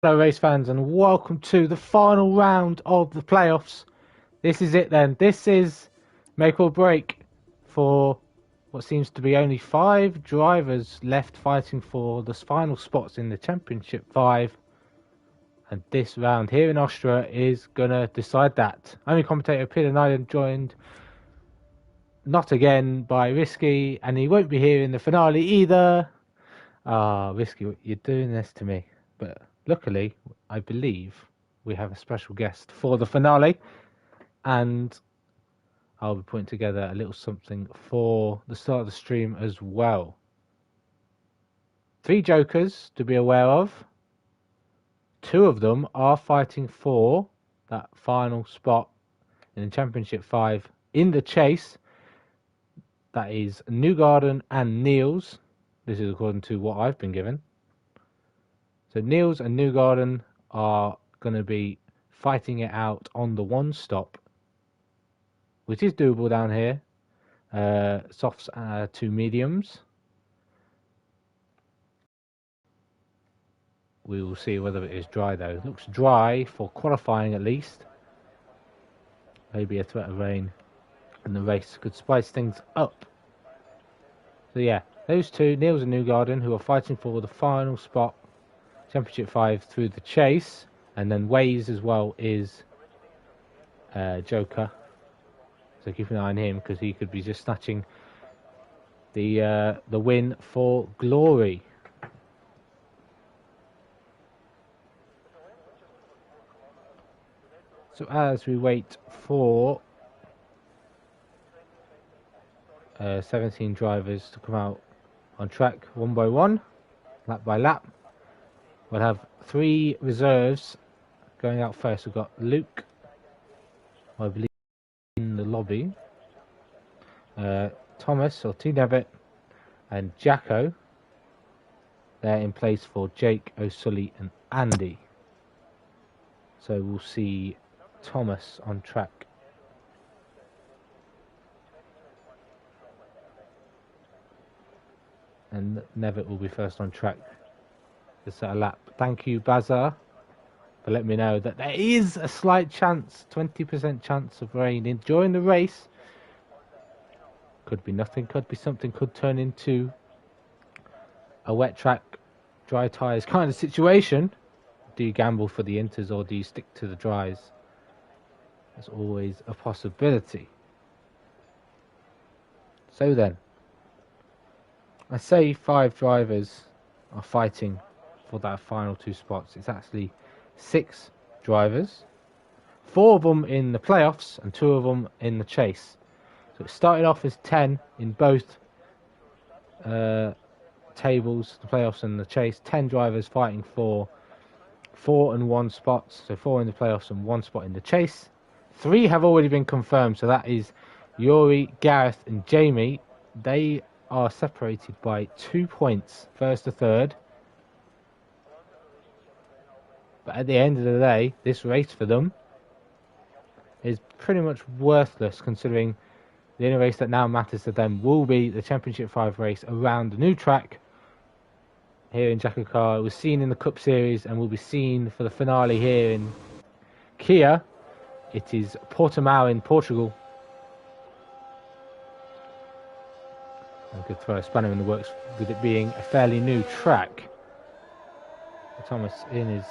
Hello race fans and welcome to the final round of the playoffs. This is it then. This is make or break for what seems to be only 5 drivers left fighting for the final spots in the Championship 5. And this round here in Austria is going to decide that. I'm your commentator Peter Nyland, joined not again by Risky, and he won't be here in the finale either. Risky, you're doing this to me. But luckily, I believe we have a special guest for the finale, and I'll be putting together a little something for the start of the stream as well. 3 jokers to be aware of. 2 of them are fighting for that final spot in the Championship 5 in the chase. That is Newgarden and Niels. This is according to what I've been given. So Niels and Newgarden are going to be fighting it out on the 1 stop, which is doable down here. Softs to mediums. We will see whether it is dry though. It looks dry for qualifying at least. Maybe a threat of rain in the race could spice things up. So yeah, those 2, Niels and Newgarden, who are fighting for the final spot, Championship 5 through the chase, and then Waze as well is Joker. So keep an eye on him because he could be just snatching the win for glory. So as we wait for 17 drivers to come out on track one by one, lap by lap, we'll have 3 reserves going out first. We've got Luke, I believe, in the lobby, Thomas or T Devitt, and Jacko. They're in place for Jake, O'Sully, and Andy. So we'll see Thomas on track. And Nevitt will be first on track to set a lap. Thank you, Bazar, for letting me know that there is a slight chance, 20% chance of rain during the race. Could be nothing, could be something, could turn into a wet track, dry tyres kind of situation. Do you gamble for the inters or do you stick to the dries? There's always a possibility. So then, I say 5 drivers are fighting for that final 2 spots. It's actually 6 drivers, 4 of them in the playoffs and 2 of them in the chase. So it started off as 10 in both tables, the playoffs and the chase. 10 drivers fighting for 4 and 1 spots, so 4 in the playoffs and 1 spot in the chase. 3 have already been confirmed, so that is Yuri, Gareth and Jamie. They are separated by 2 points, first to third. But at the end of the day, this race for them is pretty much worthless, considering the only race that now matters to them will be the Championship 5 race around the new track here in JACKOCAR. It was seen in the Cup Series and will be seen for the finale here in Kia. It is Portimao in Portugal. I could throw a spanner in the works with it being a fairly new track. Thomas in his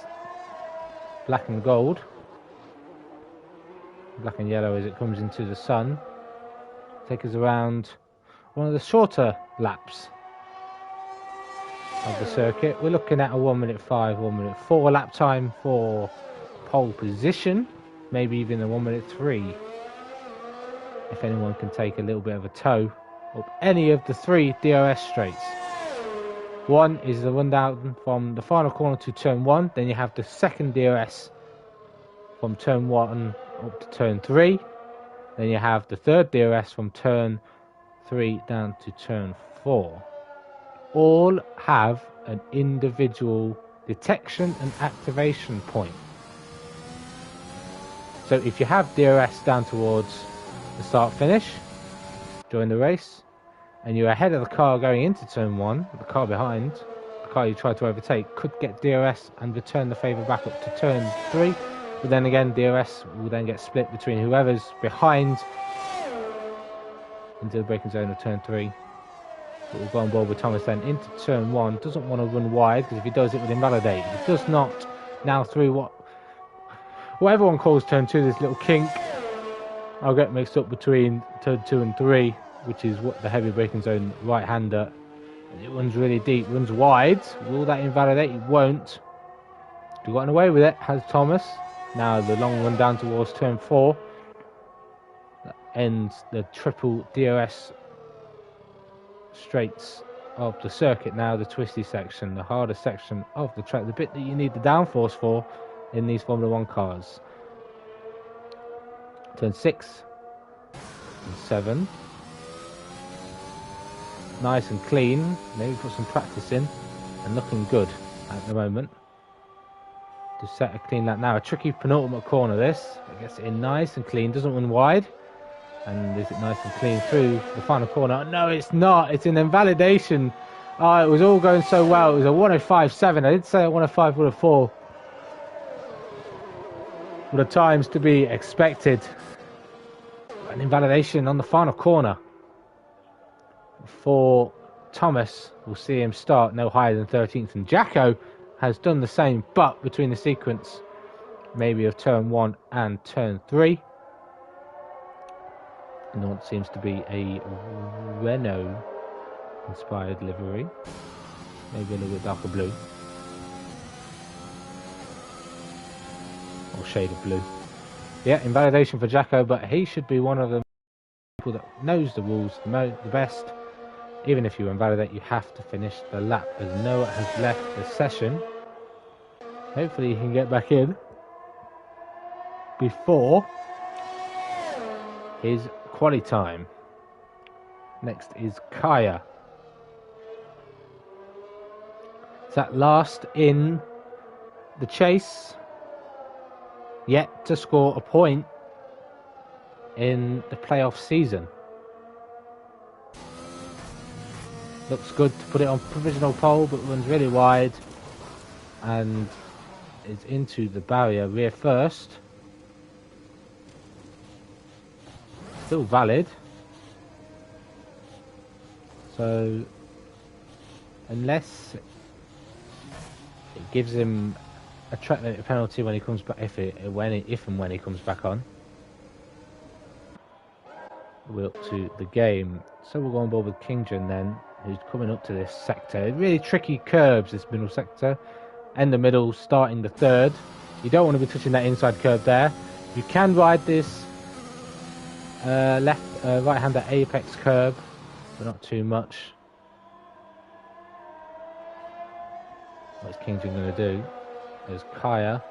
black and gold. Black and yellow as it comes into the sun. Take us around one of the shorter laps of the circuit. We're looking at a 1:05, 1:04 lap time for pole position. Maybe even a 1:03. If anyone can take a little bit of a tow up any of the 3 DRS straights. One is the rundown from the final corner to turn 1. Then you have the second DRS from turn 1 up to turn 3. Then you have the third DRS from turn 3 down to turn 4. All have an individual detection and activation point. So if you have DRS down towards the start finish during the race, and you're ahead of the car going into turn 1, the car behind, the car you tried to overtake could get DRS and return the favour back up to turn 3. But then again, DRS will then get split between whoever's behind into the braking zone of turn 3. But we'll go on board with Thomas then into turn 1. Doesn't want to run wide because if he does, it would invalidate. He does not. Now through what everyone calls turn 2, this little kink. I'll get mixed up between turn 2 and 3, which is what the heavy braking zone right-hander. It runs really deep, runs wide. Will that invalidate? It won't. He gotten away with it, has Thomas. Now the long run down towards turn 4. That ends the triple DRS straights of the circuit. Now the twisty section, the hardest section of the track, the bit that you need the downforce for in these Formula 1 cars. Turn 6 and 7. Nice and clean. Maybe put some practice in and looking good at the moment. To set a clean lap now. A tricky penultimate corner this. It gets it in nice and clean. Doesn't run wide. And is it nice and clean through the final corner? No, it's not. It's an invalidation. Oh, it was all going so well. It was a 105.7. I did say a 105 would have 4. What the times to be expected. An invalidation on the final corner. For Thomas, we'll see him start no higher than 13th. And Jacko has done the same, but between the sequence maybe of turn 1 and turn 3. And what seems to be a Renault inspired livery. Maybe a little bit darker blue. Or shade of blue. Yeah, invalidation for Jacko, but he should be one of the people that knows the rules the best. Even if you invalidate, you have to finish the lap, as Noah has left the session. Hopefully he can get back in before his quali time. Next is Kaya. Is that last in the chase? Yet to score a point in the playoff season. Looks good to put it on provisional pole, but runs really wide and is into the barrier rear first. Still valid. So unless it gives him a track limit penalty when he comes back, if and when he comes back on. We're up to the game. So we'll go on board with Kingdon then, who's coming up to this sector. Really tricky curves, this middle sector. End the middle, starting the third. You don't want to be touching that inside curve there. You can ride this right-hander apex curve, but not too much. What's Kingdon going to do? As Kaya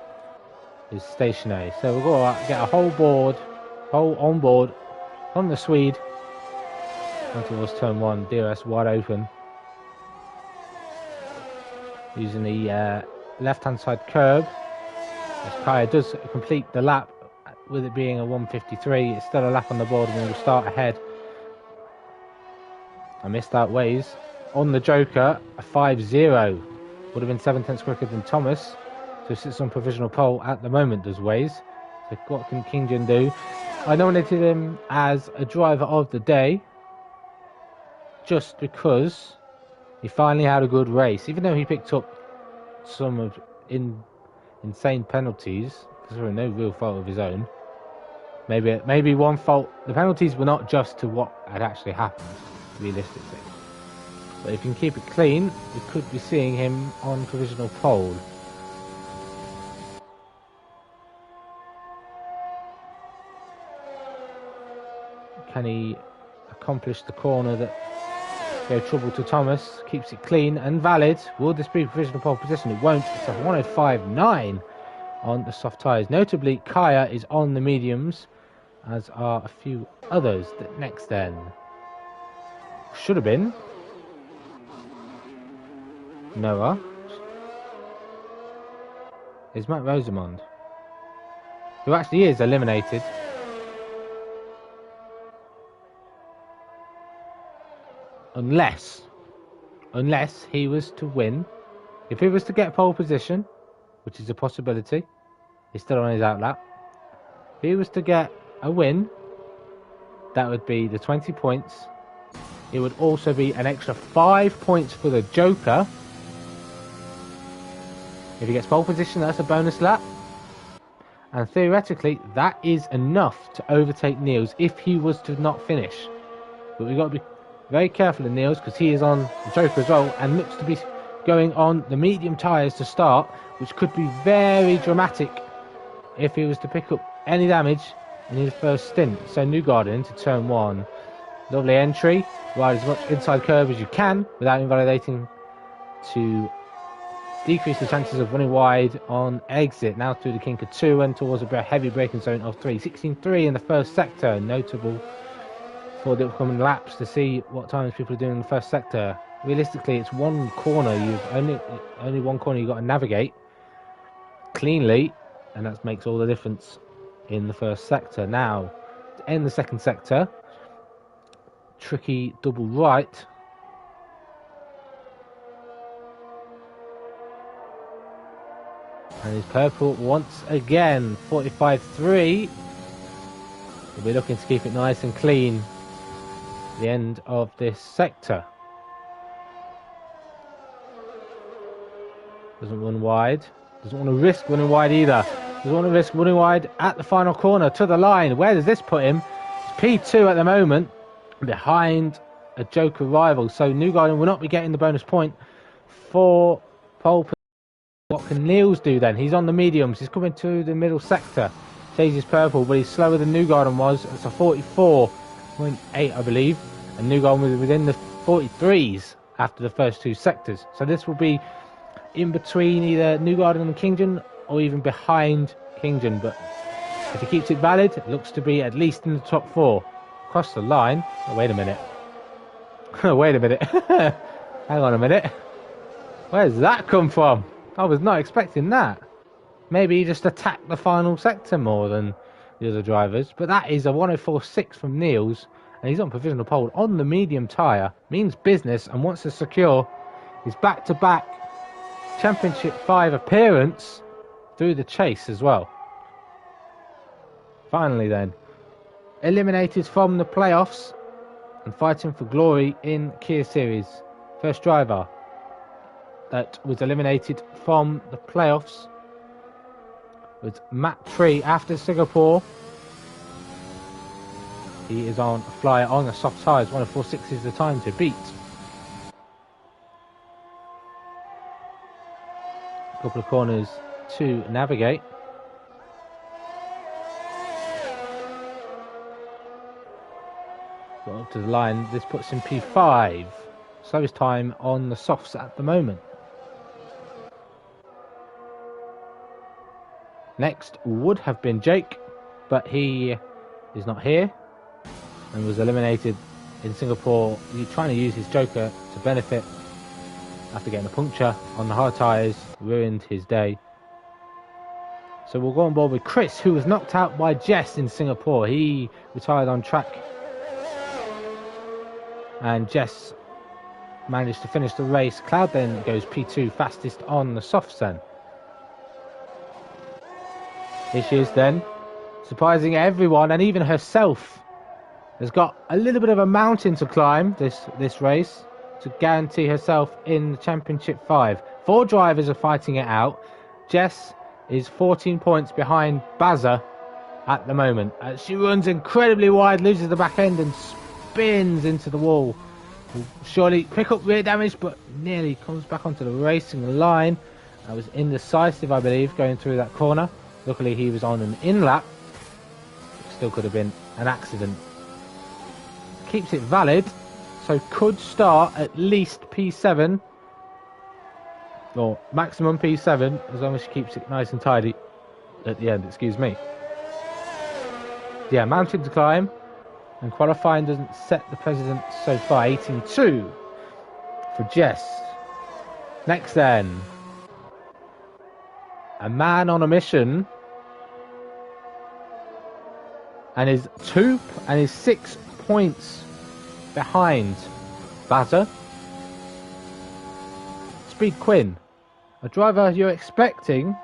is stationary. So we'll go get a whole on board on the Swede. On towards turn 1, DRS wide open. Using the left-hand side curb. As Kaya does complete the lap, with it being a 153, it's still a lap on the board and we'll start ahead. I missed out Ways. On the Joker, a 5-0. Would have been 7 tenths quicker than Thomas. So sits on provisional pole at the moment, does Ways. So what can Kingdon do? I nominated him as a driver of the day just because he finally had a good race. Even though he picked up some of insane penalties, because there were no real fault of his own. Maybe one fault. The penalties were not just to what had actually happened, realistically. But if you can keep it clean, we could be seeing him on provisional pole. Can he accomplish the corner that gave trouble to Thomas? Keeps it clean and valid. Will this be provisional pole position? It won't. It's a 105.9 on the soft tyres. Notably, Kaya is on the mediums, as are a few others. Next then should have been Noah. Is Matt Rosamond, who actually is eliminated. Unless he was to win If he was to get pole position, which is a possibility, he's still on his outlap. If he was to get a win, that would be the 20 points. It would also be an extra 5 points for the Joker. If he gets pole position, that's a bonus lap. And theoretically, that is enough to overtake Niels if he was to not finish. But we've got to be very careful of Niels because he is on the Joker as well and looks to be going on the medium tyres to start, which could be very dramatic if he was to pick up any damage in his first stint. So Newgarden into turn 1. Lovely entry. Ride as much inside curve as you can without invalidating to decrease the chances of running wide on exit. Now through the kink of 2 and towards a heavy braking zone of 3. 16.3 in the first sector. Notable for the upcoming laps to see what times people are doing in the first sector. Realistically, it's one corner. You've only one corner you've got to navigate cleanly, and that makes all the difference in the first sector. Now, to end the second sector, tricky double right. And his purple once again, 45.3. We'll be looking to keep it nice and clean at the end of this sector. Doesn't run wide. Doesn't want to risk running wide either. Doesn't want to risk running wide at the final corner to the line. Where does this put him? It's P2 at the moment, behind a Joker rival. So Newgarden will not be getting the bonus point for pole position. What can Niels do then? He's on the mediums. He's coming to the middle sector. Chases purple, but he's slower than Newgarden was. It's a 44.8, I believe. And Newgarden was within the 43s after the first two sectors. So this will be in between either Newgarden and Kingdon or even behind Kingdon. But if he keeps it valid, it looks to be at least in the top 4. Across the line. Oh, wait a minute. Wait a minute. Hang on a minute. Where's that come from? I was not expecting that. Maybe he just attacked the final sector more than the other drivers. But that is a 104.6 from Niels. And he's on provisional pole on the medium tyre. Means business and wants to secure his back-to-back Championship 5 appearance through the chase as well. Finally then, eliminated from the playoffs and fighting for glory in Kia Series. First driver that was eliminated from the playoffs was Matt Tree after Singapore. He is on a flyer on the soft tyres. 104.6 is the time to beat. A couple of corners to navigate. Got up to the line. This puts him P5. Slowest time on the softs at the moment. Next would have been Jake, but he is not here and was eliminated in Singapore. He's trying to use his Joker to benefit after getting a puncture on the hard tyres, ruined his day. So we'll go on board with Chris, who was knocked out by Jess in Singapore. He retired on track, and Jess managed to finish the race. Cloud then goes P2, fastest on the softs then. Here she is then, surprising everyone and even herself. Has got a little bit of a mountain to climb this race to guarantee herself in the Championship 5. 4 drivers are fighting it out. Jess is 14 points behind Bazza at the moment. She runs incredibly wide, loses the back end and spins into the wall. Will surely pick up rear damage, but nearly comes back onto the racing line. That was indecisive, I believe, going through that corner. Luckily he was on an in-lap. Still could have been an accident. Keeps it valid, so could start at least P7. Or maximum P7, as long as she keeps it nice and tidy at the end, excuse me. Yeah, mountain to climb. And qualifying doesn't set the precedent so far. 18.2 for Jess. Next then. A man on a mission. And is 6 points behind Bazza. Speed Quinn. a driver you're expecting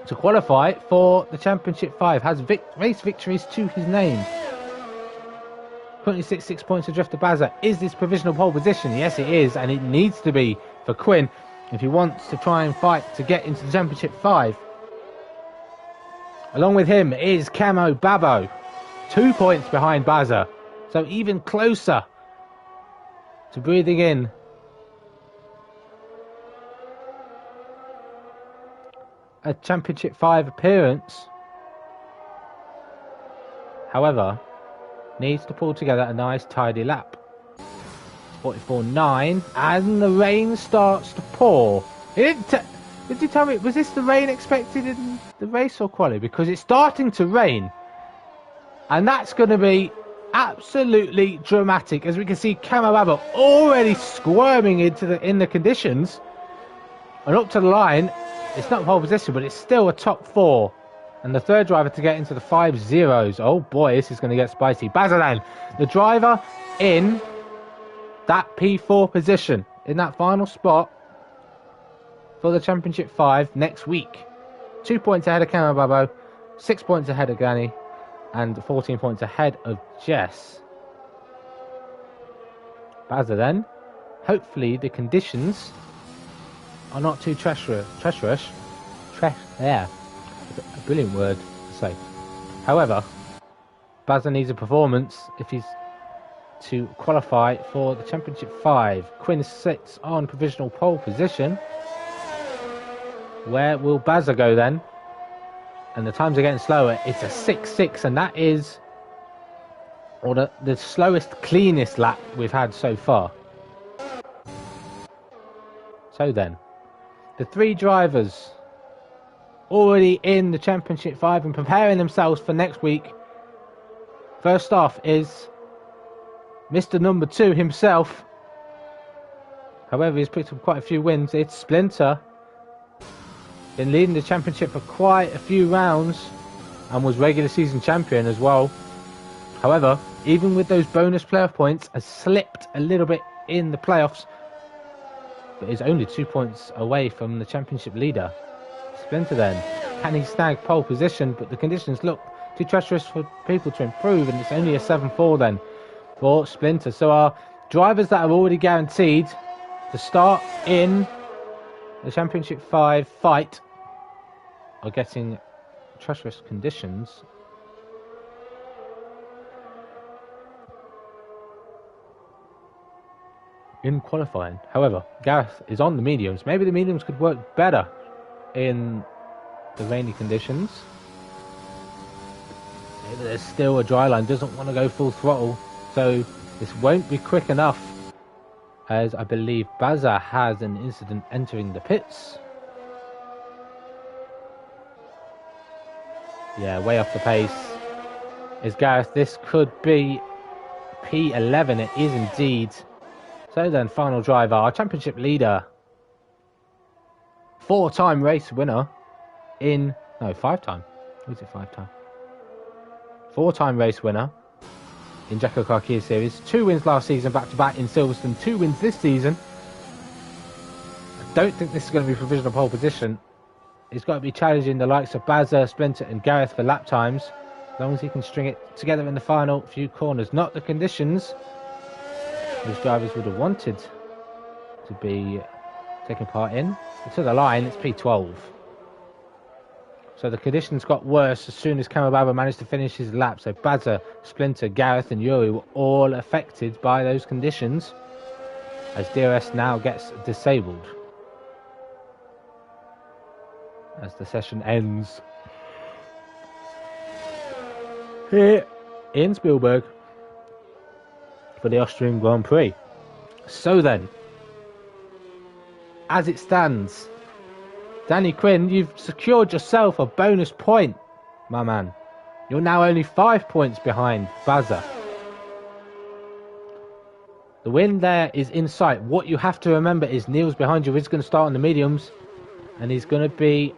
to qualify for the Championship 5, has race victories to his name. Currently 6 points adrift to Bazza. Is this provisional pole position? Yes, it is, and it needs to be for Quinn if he wants to try and fight to get into the Championship 5. Along with him is Camo Babo, 2 points behind Bazza, so even closer to breathing in a Championship 5 appearance. However, needs to pull together a nice tidy lap. 44.9, and the rain starts to pour. Did you tell me, was this the rain expected in the race or quali? Because it's starting to rain, and that's going to be absolutely dramatic, as we can see Camababa already squirming in the conditions, and up to the line. It's not pole position, but it's still a top 4. And the third driver to get into the 5 zeros. Oh boy, this is going to get spicy. Bazalan, the driver in that P4 position, in that final spot for the Championship 5 next week. 2 points ahead of Camababo, 6 points ahead of Gani, and 14 points ahead of Jess. Bazalan, hopefully the conditions are not too treacherous. Yeah, a brilliant word to say. However, Bazza needs a performance if he's to qualify for the Championship 5. Quinn sits on provisional pole position. Where will Bazza go then? And the times are getting slower. It's a 6.6, and that is the slowest, cleanest lap we've had so far. So then, the 3 drivers already in the Championship 5 and preparing themselves for next week. First off is Mr. Number 2 himself. However, he's picked up quite a few wins. It's Splinter. Been leading the championship for quite a few rounds and was regular season champion as well. However, even with those bonus playoff points, has slipped a little bit in the playoffs, but is only 2 points away from the championship leader. Splinter then, can he snag pole position? But the conditions look too treacherous for people to improve, and it's only a 7.4 then for Splinter. So our drivers that are already guaranteed to start in the Championship 5 fight are getting treacherous conditions. In qualifying. However, Gareth is on the mediums. Maybe the mediums could work better in the rainy conditions. Maybe there's still a dry line, doesn't want to go full throttle, so this won't be quick enough, as I believe Bazza has an incident entering the pits. Yeah, way off the pace is Gareth. This could be P11. It is indeed. So then, final driver, our championship leader, 4-time race winner in... No, 5-time. Was it 5-time? 4-time race winner in JACKOCAR Kia Series. 2 wins last season, back-to-back in Silverstone. 2 wins this season. I don't think this is going to be provisional pole position. He's got to be challenging the likes of Bazza, Splinter and Gareth for lap times, as long as he can string it together in the final few corners. Not the conditions those drivers would have wanted to be taking part in. To the line, it's P12. So the conditions got worse as soon as Kamababa managed to finish his lap. So Bazza, Splinter, Gareth and Yuri were all affected by those conditions, as DRS now gets disabled as the session ends here in Spielberg for the Austrian Grand Prix. So then, as it stands, Danny Quinn, you've secured yourself a bonus point, my man. You're now only 5 points behind Bazza. The win there is in sight. What you have to remember is Neil's behind you. He's going to start on the mediums, and he's going to be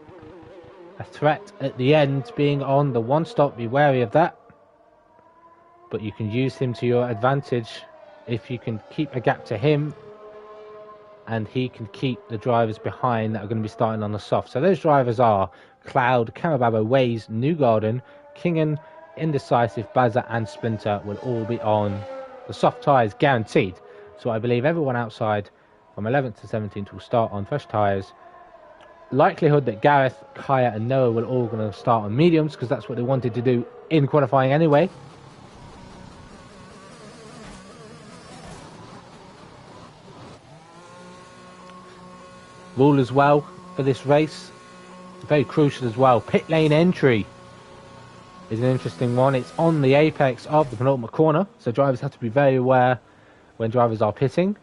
a threat at the end, being on the one stop. Be wary of that. But you can use him to your advantage if you can keep a gap to him and he can keep the drivers behind that are going to be starting on the soft. So those drivers are Cloud, Kamababo, Waze, Newgarden, Kingen, Indecisive, Bazza and Splinter will all be on the soft tyres, guaranteed. So I believe everyone outside from 11th to 17th will start on fresh tyres. Likelihood that Gareth, Kaya and Noah will all going to start on mediums, because that's what they wanted to do in qualifying anyway. Rule as well for this race, very crucial as well. Pit lane entry is an interesting one. It's on the apex of the penultimate corner, so drivers have to be very aware when drivers are pitting.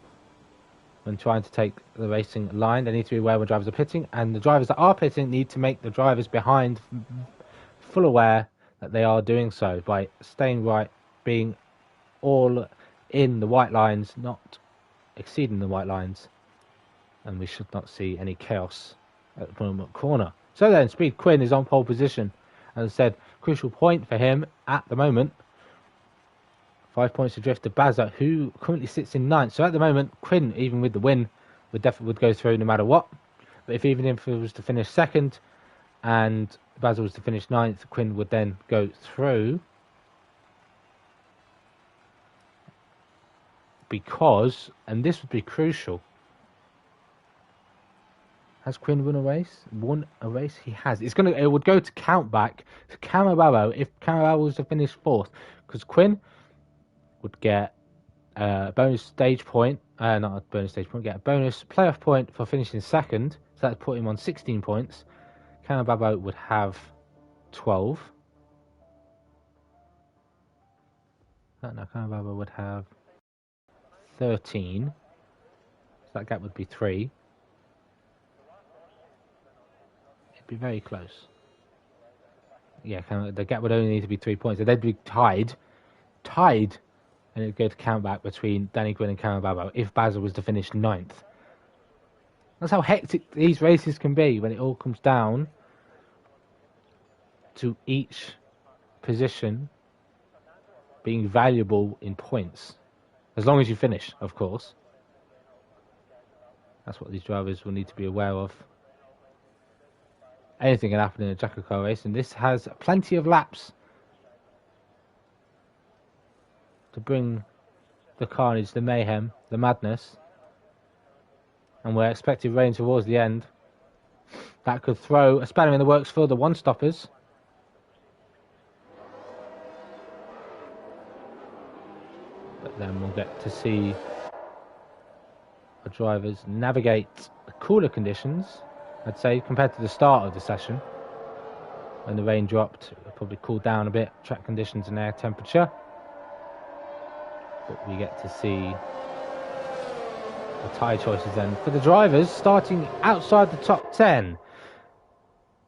When trying to take the racing line, they need to be aware when drivers are pitting, and the drivers that are pitting need to make the drivers behind full aware that they are doing so by staying right, being all in the white lines, not exceeding the white lines, and we should not see any chaos at the penultimate corner. So then, Speed Quinn is on pole position. As I said, crucial point for him at the moment. 5 points adrift to Bazza, who currently sits in 9th. So at the moment, Quinn, even with the win, would go through no matter what. But if it was to finish 2nd and Bazza was to finish 9th, Quinn would then go through. Because, and this would be crucial, has Quinn won a race? Won a race? He has. It would go to count back to Kamababo if Kamababo was to finish 4th, because Quinn would get a bonus stage point, not a bonus stage point, get a bonus playoff point for finishing 2nd, so that would put him on 16 points. Kamababo would have 12. No, Kamababo would have 13, so that gap would be 3. It'd be very close. Yeah, the gap would only need to be 3 points, so they'd be tied, and it would go to count back between Danny Quinn and Kamababo if Bazza was to finish 9th. That's how hectic these races can be when it all comes down to each position being valuable in points. As long as you finish, of course. That's what these drivers will need to be aware of. Anything can happen in a JACKOCAR race, and this has plenty of laps to bring the carnage, the mayhem, the madness. And we're expecting rain towards the end. That could throw a spanner in the works for the one-stoppers. But then we'll get to see our drivers navigate the cooler conditions, I'd say, compared to the start of the session. When the rain dropped, it probably cooled down a bit, track conditions and air temperature. But we get to see the tyre choices then for the drivers starting outside the top 10.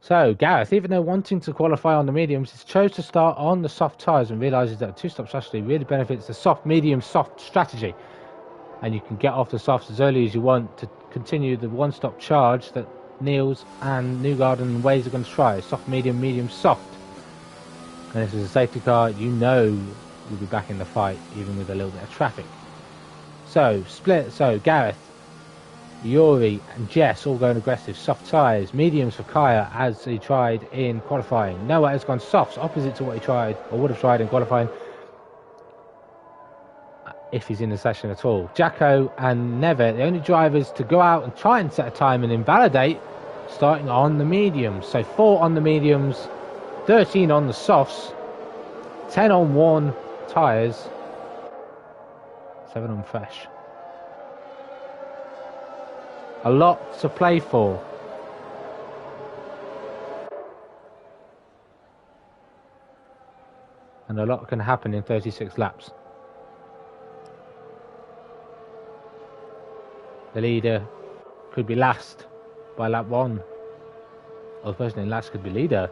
So Gareth, even though wanting to qualify on the mediums, he chose to start on the soft tyres and realises that a two-stop strategy really benefits the soft, medium, soft strategy. And you can get off the softs as early as you want to continue the one-stop charge that Niels and Newgarden and Waze are going to try. Soft, medium, medium, soft. And this is a safety car, you know you'll be back in the fight even with a little bit of traffic. So Gareth, Yuri and Jess all going aggressive. Soft tyres, mediums for Kaya as he tried in qualifying. Noah has gone softs, opposite to what he tried or would have tried in qualifying if he's in the session at all. Jacko and Neve, the only drivers to go out and try and set a time and invalidate, starting on the mediums. So 4 on the mediums, 13 on the softs, 10 on worn tyres, 7 on fresh. A lot to play for. And a lot can happen in 36 laps. The leader could be last by lap 1. Or the person in last could be leader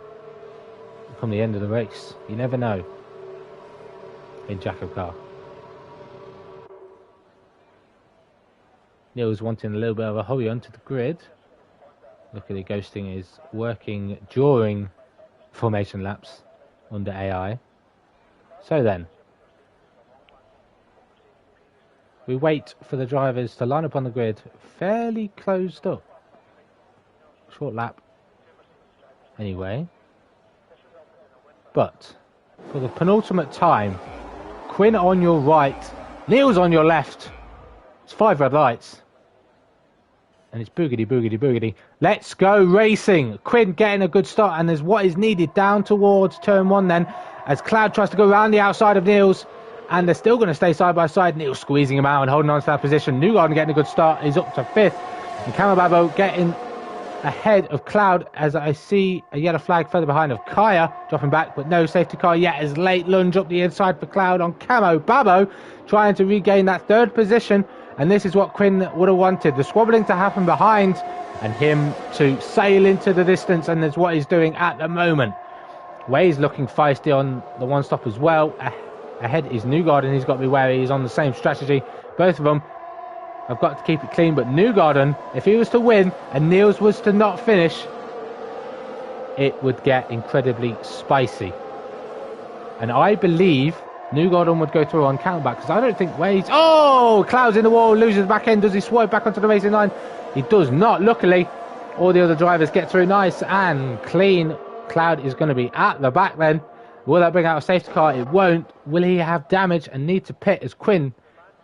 come the end of the race. You never know in JACKOCAR. Neil's wanting a little bit of a hurry onto the grid. Luckily, ghosting is working during formation laps under AI. So then, We wait for the drivers to line up on the grid, fairly closed up. Short lap, anyway. But for the penultimate time, Quinn on your right, Neil's on your left. It's 5 red lights. And it's boogity, boogity, boogity. Let's go racing. Quinn getting a good start, and there's what is needed down towards turn 1 then, as Cloud tries to go around the outside of Niels, and they're still going to stay side by side. Niels squeezing him out and holding on to that position. Newgarden getting a good start. He's up to 5th. And Camababo getting ahead of Cloud, as I see a yellow flag further behind of Kaya dropping back, but no safety car yet, as late lunge up the inside for Cloud on Camo. Babo trying to regain that 3rd position, and this is what Quinn would have wanted, the squabbling to happen behind and him to sail into the distance, and that's what he's doing at the moment. Way's looking feisty on the one stop as well. Ahead is Newgarden. He's got to be wary. He's on the same strategy. Both of them have got to keep it clean, but Newgarden, if he was to win and Niels was to not finish, it would get incredibly spicy. And I believe Newgarden would go through on counterback, because I don't think Way's... Oh! Cloud's in the wall, loses the back end. Does he swipe back onto the racing line? He does not, luckily. All the other drivers get through nice and clean. Cloud is going to be at the back then. Will that bring out a safety car? It won't. Will he have damage and need to pit as Quinn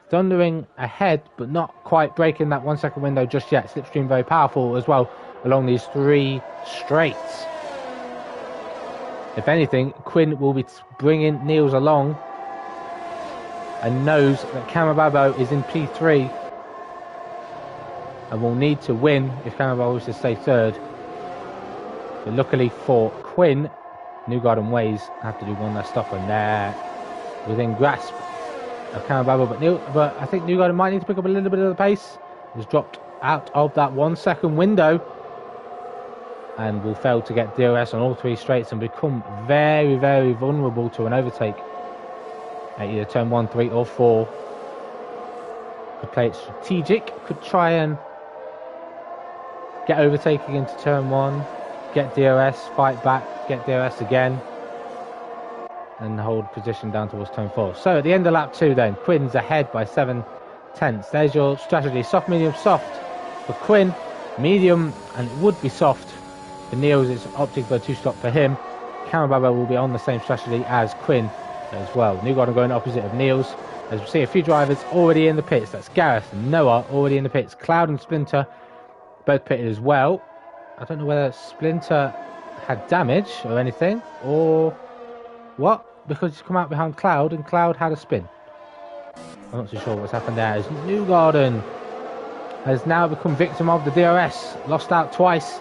thundering ahead, but not quite breaking that 1 second window just yet. Slipstream very powerful as well along these 3 straights. If anything, Quinn will be bringing Niels along and knows that Camababo is in P3 and will need to win if Camababo is to stay 3rd. But luckily for Quinn, Newgarden Ways have to do one last stop, and they're within grasp of Camababo. But I think Newgarden might need to pick up a little bit of the pace. He's dropped out of that 1 second window and will fail to get DRS on all 3 straights and become very, very vulnerable to an overtake at either turn 1, 3 or 4. Could play it strategic, could try and get overtaking into turn 1, get DRS, fight back, get DRS again, and hold position down towards turn 4. So at the end of lap 2 then, Quinn's ahead by 7/10. There's your strategy: soft, medium, soft for Quinn, medium, and it would be soft for Niels. It's opted for a 2-stop for him. Camababo will be on the same strategy as Quinn as well. Newgarden going opposite of Niels, as we see a few drivers already in the pits. That's Gareth and Noah already in the pits. Cloud and Splinter both pitted as well. I don't know whether Splinter had damage or anything, or what, because he's come out behind Cloud and Cloud had a spin. I'm not too sure what's happened there, as Newgarden has now become victim of the DRS, lost out twice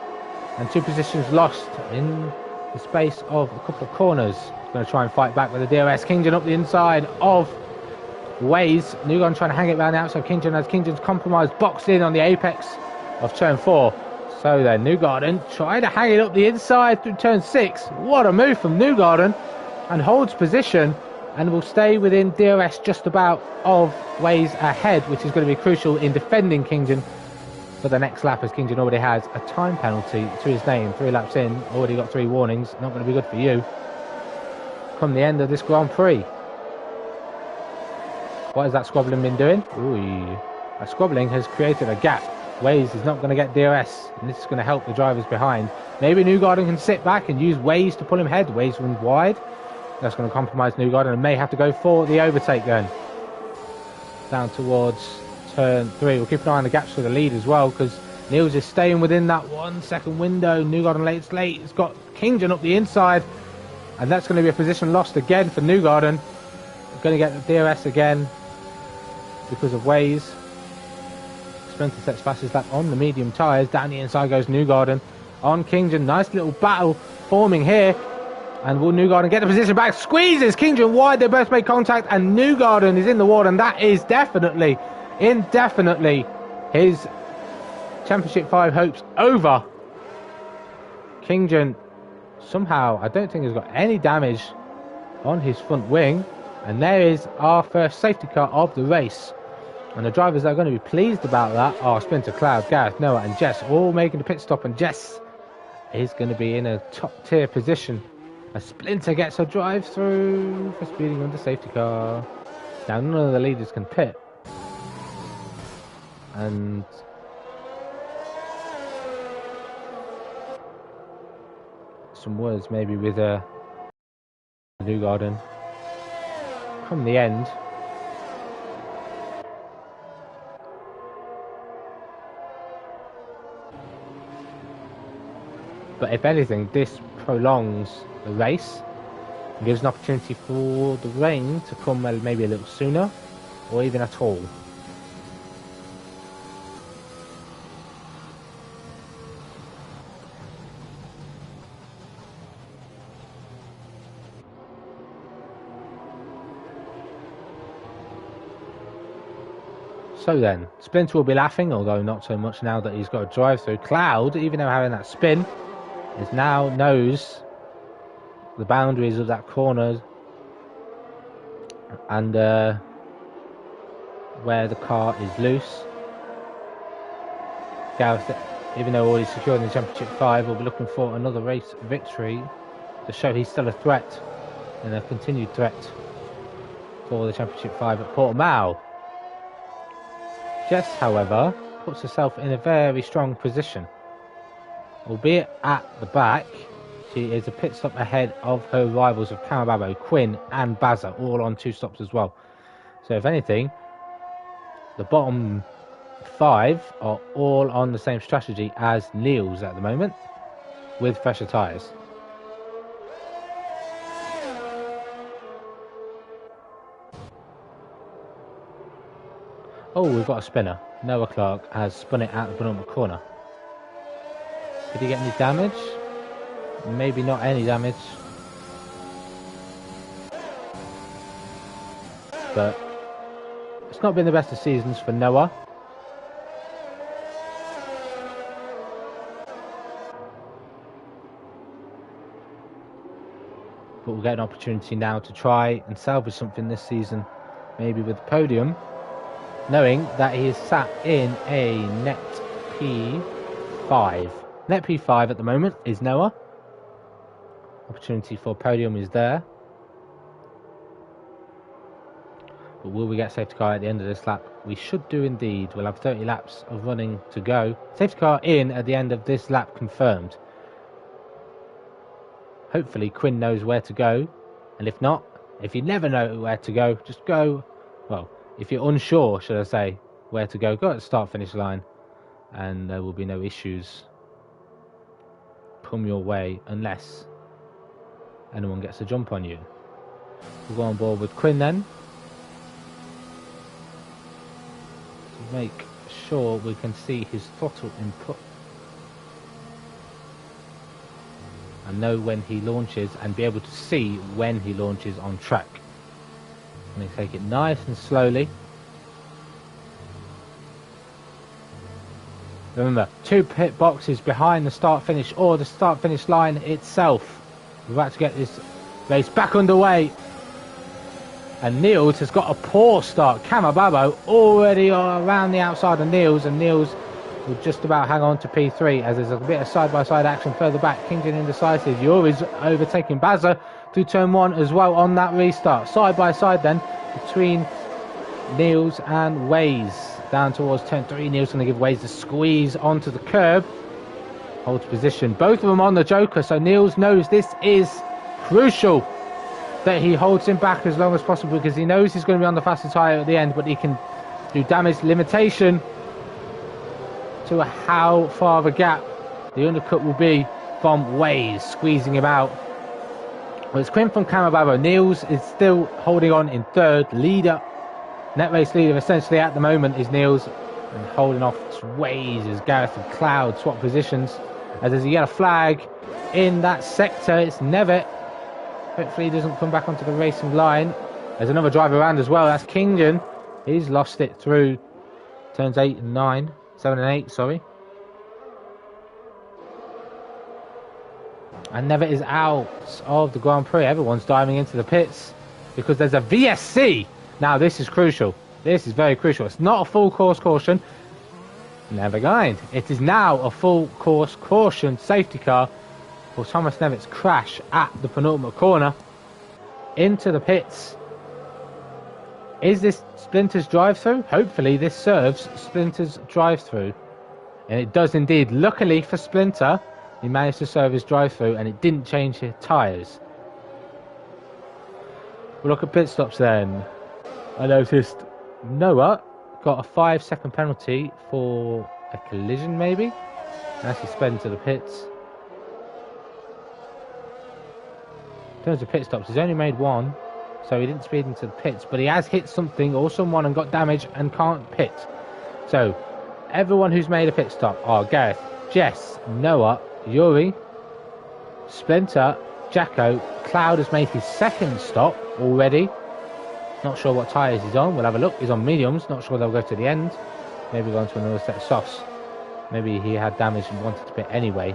and 2 positions lost in the space of a couple of corners. He's going to try and fight back with the DRS. Kingdon up the inside of Ways. Newgarden trying to hang it around the outside. Kingdon's compromised, boxed in on the apex of turn 4. So then Newgarden trying to hang it up the inside through turn 6. What a move from Newgarden, and holds position and will stay within DRS just about of Ways ahead, which is going to be crucial in defending Kingdon for the next lap, as Kingdon already has a time penalty to his name. 3 laps in, already got 3 warnings. Not going to be good for you come the end of this Grand Prix. What has that squabbling been doing? Ooh, that squabbling has created a gap. Ways is not going to get DRS, and this is going to help the drivers behind. Maybe Newgarden can sit back and use Ways to pull him ahead. Ways runs wide. That's going to compromise Newgarden, and may have to go for the overtake then. Down towards turn 3. We'll keep an eye on the gaps for the lead as well, because Niels is staying within that 1 second window. Newgarden late. It's got Kingdon up the inside, and that's going to be a position lost again for Newgarden. Going to get the DRS again because of Ways. Splinter sets fastest lap on the medium tyres. Down the inside goes Newgarden on Kingdon. Nice little battle forming here. And will Newgarden get the position back? Squeezes Kingdon wide. They both make contact, and Newgarden is in the wall, and that is definitely, indefinitely, his Championship 5 hopes over. Kingdon somehow, I don't think, has got any damage on his front wing. And there is our first safety car of the race. And the drivers that are going to be pleased about that are Splinter, Cloud, Gareth, Noah and Jess, all making the pit stop. And Jess is going to be in a top tier position as Splinter gets a drive through for speeding on the safety car. Now none of the leaders can pit. and some words maybe with New Garden. Come the end, but if anything, this prolongs the race and gives an opportunity for the rain to come maybe a little sooner, or even at all. So then, Splinter will be laughing, although not so much now that he's got a drive through. Cloud, even though having that spin, is now knows the boundaries of that corner and where the car is loose. Gareth, even though already secured in the Championship 5, will be looking for another race victory to show he's still a threat, and a continued threat for the Championship 5 at Portimao. Jess, however, puts herself in a very strong position. Albeit at the back, she is a pit stop ahead of her rivals of Camababo, Quinn and Bazza, all on 2 stops as well. So if anything, the bottom 5 are all on the same strategy as Niels at the moment, with fresher tyres. Oh, we've got a spinner. Noah Clark has spun it out the penultimate corner. Did he get any damage? Maybe not any damage. But it's not been the best of seasons for Noah. But we'll get an opportunity now to try and salvage something this season. Maybe with the podium. Knowing that he is sat in a net P5. Net P5 at the moment is Noah. Opportunity for podium is there. But will we get safety car at the end of this lap? We should do indeed. We'll have 30 laps of running to go. Safety car in at the end of this lap confirmed. Hopefully Quinn knows where to go. And if not, if you never know where to go, just go. Well, if you're unsure, should I say, where to go, go at the start-finish line. And there will be no issues come your way unless anyone gets a jump on you. We'll go on board with Quinn then. To make sure we can see his throttle input. And know when he launches and be able to see when he launches on track. Let me take it nice and slowly. Remember, 2 pit boxes behind the start-finish or the start-finish line itself. We're about to get this race back underway. And Niels has got a poor start. Camababo already around the outside of Niels, and Niels will just about hang on to P3 as there's a bit of side-by-side action further back. Kingdon indecisive. Yuri's overtaking Bazza through turn 1 as well on that restart. Side-by-side then between Niels and Waze. Down towards turn 3. Niels going to give Waze the squeeze onto the curb. Holds position. Both of them on the Joker, so Niels knows this is crucial that he holds him back as long as possible, because he knows he's going to be on the faster tyre at the end, but he can do damage limitation to how far of a gap the undercut will be from Waze, squeezing him out. Well, it's Quinn from Camababo. Niels is still holding on in third. Leader, net race leader essentially at the moment is Niels, and holding off Waze as Gareth and Cloud swap positions. As there's a yellow flag in that sector, it's Nevitt. Hopefully he doesn't come back onto the racing line. There's another driver around as well. That's Kingdon. He's lost it through turns 8 and 9. 7 and 8, sorry. And Nevitt is out of the Grand Prix. Everyone's diving into the pits because there's a VSC. Now this is crucial. This is very crucial. It's not a full course caution. Never mind. It is now a full course caution safety car for Thomas Nevitt's crash at the penultimate corner into the pits Is this Splinter's drive-through? Hopefully this serves Splinter's drive-through. And it does indeed. Luckily for Splinter, he managed to serve his drive-through and it didn't change his tyres. We'll look at pit stops then. I noticed Noah got a 5-second penalty for a collision maybe. And actually sped into the pits. In terms of pit stops, he's only made one. So he didn't speed into the pits, but he has hit something or someone and got damage and can't pit. So everyone who's made a pit stop are Gareth, Jess, Noah, Yuri, Splinter, Jacko. Cloud has made his second stop already. Not sure what tyres he's on. We'll have a look. He's on mediums. Not sure they'll go to the end. Maybe go on to another set of softs. Maybe he had damage and wanted to pit anyway.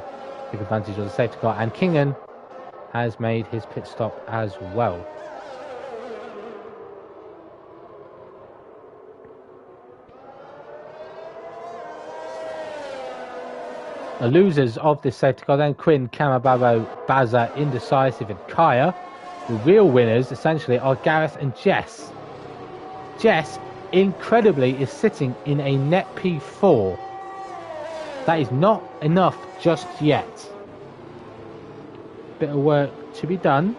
Take advantage of the safety car. And Kingan has made his pit stop as well. The losers of this safety car then Quinn, Kamababo, Baza, Indecisive and Kaya. The real winners essentially are Gareth and Jess. Jess, incredibly, is sitting in a net P4. That is not enough just yet. Bit of work to be done.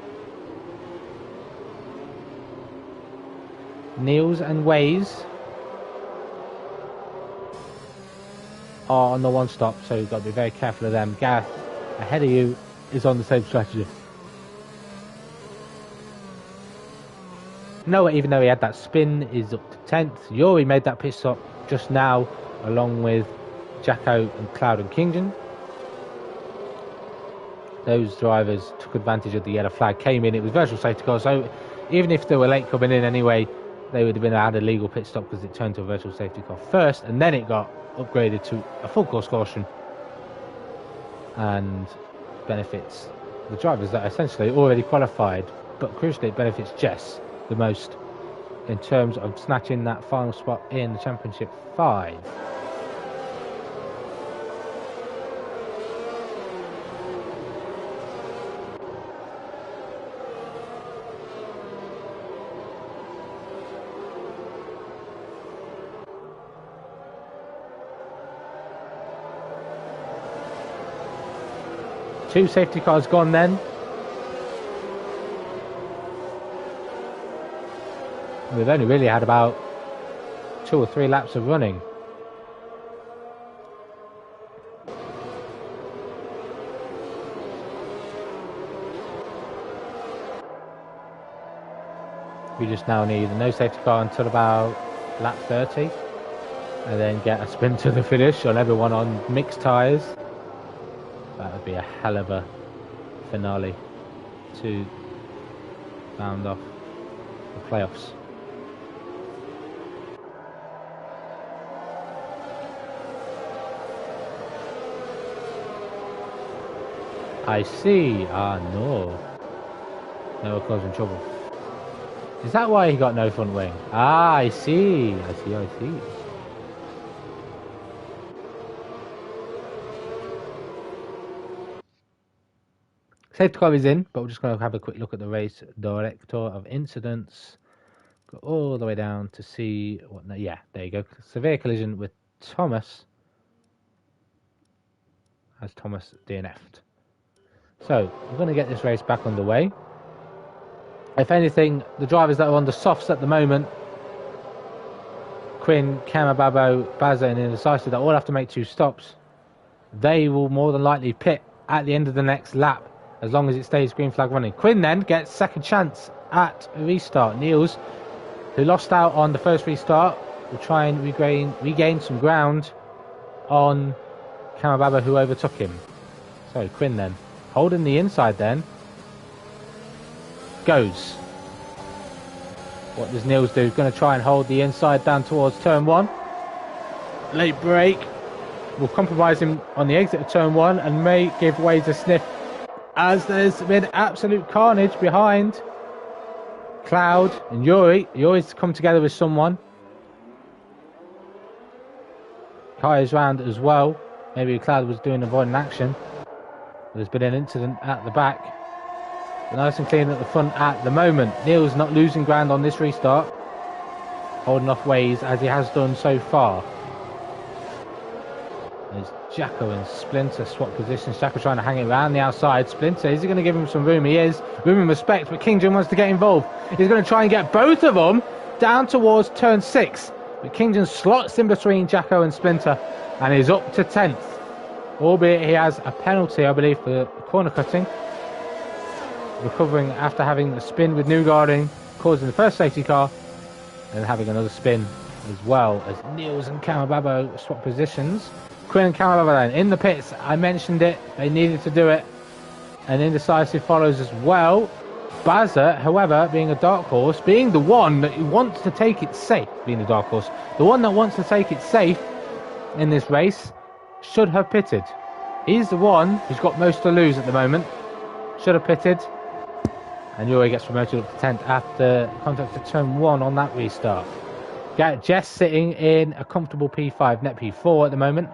Niels and Ways are on the one stop, so you've got to be very careful of them. Gareth, ahead of you, is on the same strategy. Noah, even though he had that spin, is up to 10th. Yuri made that pit stop just now, along with Jacko and Cloud and Kingdon. Those drivers took advantage of the yellow flag, came in, it was virtual safety car, so even if they were late coming in anyway, they would have been had a legal pit stop because it turned to a virtual safety car first, and then it got upgraded to a full course caution and benefits the drivers that are essentially already qualified, but crucially it benefits Jess the most in terms of snatching that final spot in the Championship 5. Two safety cars gone then. We've only really had about 2 or 3 laps of running. We just now need a no safety car until about lap 30. And then get a spin to the finish on everyone on mixed tyres. That would be a hell of a finale to round off the playoffs. I see. Ah, no. No, causing trouble. Is that why he got no front wing? Ah, I see. I see. Safety car is in, but we're just going to have a quick look at the race director of incidents. Go all the way down to see what. No, yeah, there you go. Severe collision with Thomas. As Thomas DNF'd. So we're going to get this race back underway. If anything, the drivers that are on the softs at the moment, Quinn, Kamababo, Baza, and Indecisive, that all have to make 2 stops. They will more than likely pit at the end of the next lap, as long as it stays green flag running. Quinn then gets second chance at a restart. Niels, who lost out on the first restart, will try and regain some ground on Kamababa, who overtook him. So Quinn then, holding the inside then, goes. What does Niels do? He's going to try and hold the inside down towards turn 1. Late brake will compromise him on the exit of turn 1 and may give Waze a sniff, as there's been absolute carnage behind Cloud and Yuri. Yuri's come together with someone. Kaya's round as well. Maybe Cloud was doing avoiding action. There's been an incident at the back. Nice and clean at the front at the moment. Niels not losing ground on this restart. holding off Waze as he has done so far. There's Jacko and Splinter swap positions. Jacko trying to hang it around the outside. Splinter, is he going to give him some room? He is. Room and respect, but Kingdom wants to get involved. He's going to try and get both of them down towards turn 6. But Kingdom slots in between Jacko and Splinter and is up to 10th. Albeit he has a penalty, I believe, for corner cutting. Recovering after having a spin with Newgarden, causing the first safety car, and having another spin as well as Niels and Kamababo swap positions. Quinn and Kamababo then in the pits. I mentioned it. They needed to do it. And Indecisive follows as well. Bazza, however, being a dark horse, being the one that wants to take it safe, being the dark horse, the one that wants to take it safe in this race, should have pitted. He's the one who's got most to lose at the moment. Should have pitted. And Yuri gets promoted up to 10th after contact to turn 1 on that restart. Jess sitting in a comfortable P5, net P4 at the moment,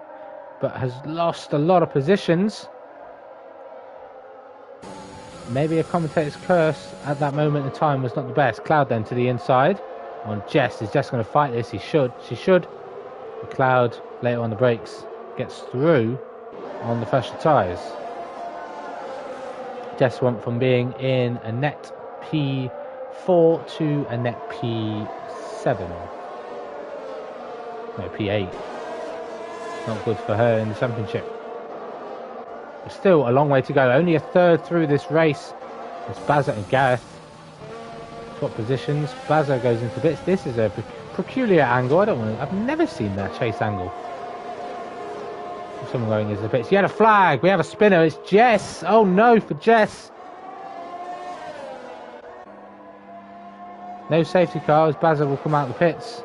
but has lost a lot of positions. Maybe a commentator's curse at that moment in time was not the best. Cloud then to the inside on Jess. Is Jess going to fight this? She should. The Cloud later on the brakes gets through on the fresher tyres. Jess went from being in a net P4 to a net P7. No, P8. Not good for her in the championship. But still a long way to go. Only a third through this race. It's Bazza and Gareth. Swap positions. Bazza goes into bits. This is a peculiar angle. I've never seen that chase angle. Someone going into the pits. You had a flag. We have a spinner. It's Jess. Oh no for Jess. No safety cars. Bazza will come out of the pits.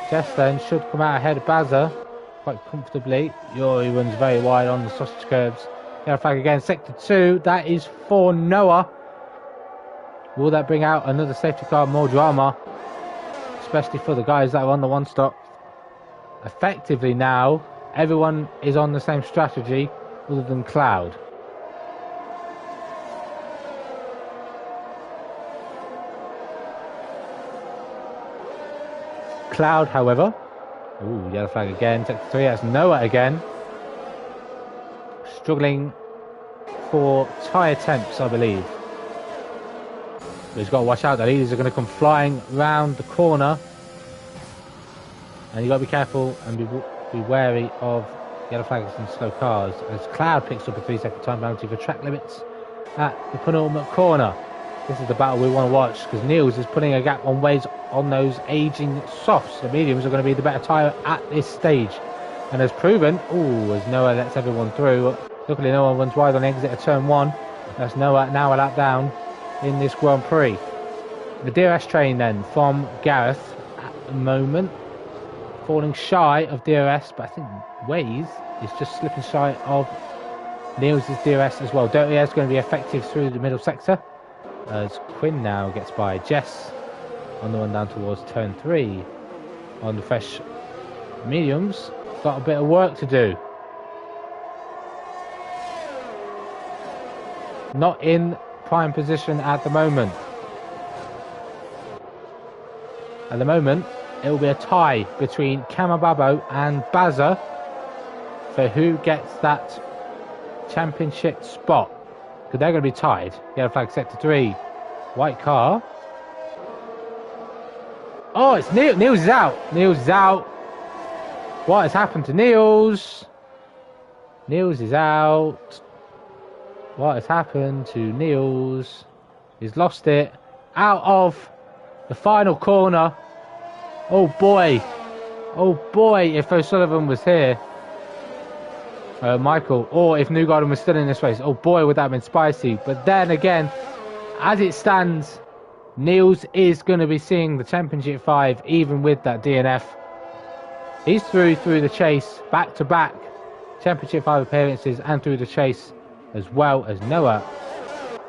Jess then should come out ahead of Bazza quite comfortably. Yuri runs very wide on the sausage curbs. Yellow flag again. Sector 2. That is for Noah. Will that bring out another safety car? More drama. Especially for the guys that are on the one stop. Effectively now, everyone is on the same strategy other than Cloud. Cloud, however, yellow flag again, sector 3, that's Noah again. Struggling for tyre temps, I believe. But he's got to watch out, the leaders are going to come flying round the corner. And you've got to be careful and be wary of yellow flags and slow cars as Cloud picks up a 3-second time penalty for track limits at the penultimate corner. This is the battle we want to watch because Niels is putting a gap on Waze on those aging softs. The mediums are going to be the better tyre at this stage. And as proven, as Noah lets everyone through. Luckily no one runs wide on the exit of turn 1. That's Noah now a lap down in this Grand Prix. The DRS train then from Gareth at the moment. Falling shy of DRS, but I think Waze is just slipping shy of Niels' DRS as well. Dirty Air is going to be effective through the middle sector as Quinn now gets by Jess on the one down towards turn 3 on the fresh mediums. Got a bit of work to do. Not in prime position at the moment. At the moment, it will be a tie between Kamababo and Bazza for who gets that championship spot. Because they're going to be tied. Yellow flag sector 3. White car. Oh, it's Niels. Niels is out. Niels is out. What has happened to Niels? Niels is out. What has happened to Niels? He's lost it. Out of the final corner. Oh boy. Oh boy, if O'Sullivan was here. Michael. Or if Newgarden was still in this race. Oh boy, would that have been spicy. But then again, as it stands, Niels is going to be seeing the Championship 5 even with that DNF. He's through the chase, back to back Championship 5 appearances and through the chase, as well as Noah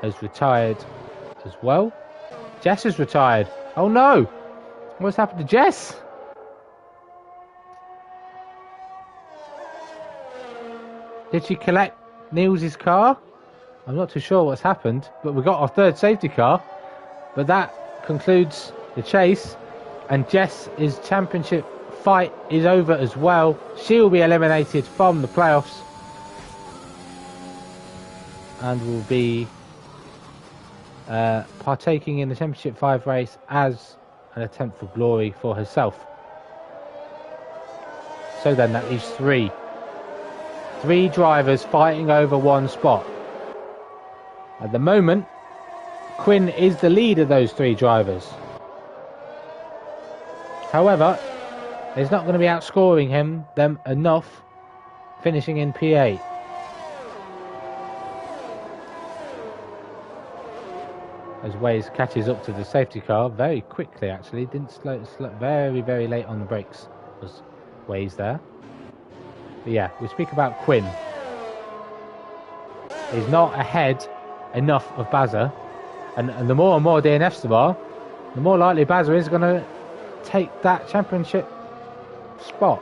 has retired as well. Jess has retired. Oh no! What's happened to Jess? Did she collect Niels' car? I'm not too sure what's happened, but we got our third safety car. But that concludes the chase. And Jess's championship fight is over as well. She will be eliminated from the playoffs and will be partaking in the Championship 5 race as an attempt for glory for herself. So then that leaves three drivers fighting over one spot. At the moment, Quinn is the lead of those three drivers. However, he's not going to be outscoring them enough, finishing in P8. As Waze catches up to the safety car very quickly, actually. Didn't slow very late on the brakes was Waze there. But yeah, we speak about Quinn. He's not ahead enough of Bazza, and the more and more DNFs there are, the more likely Bazza is going to take that championship spot.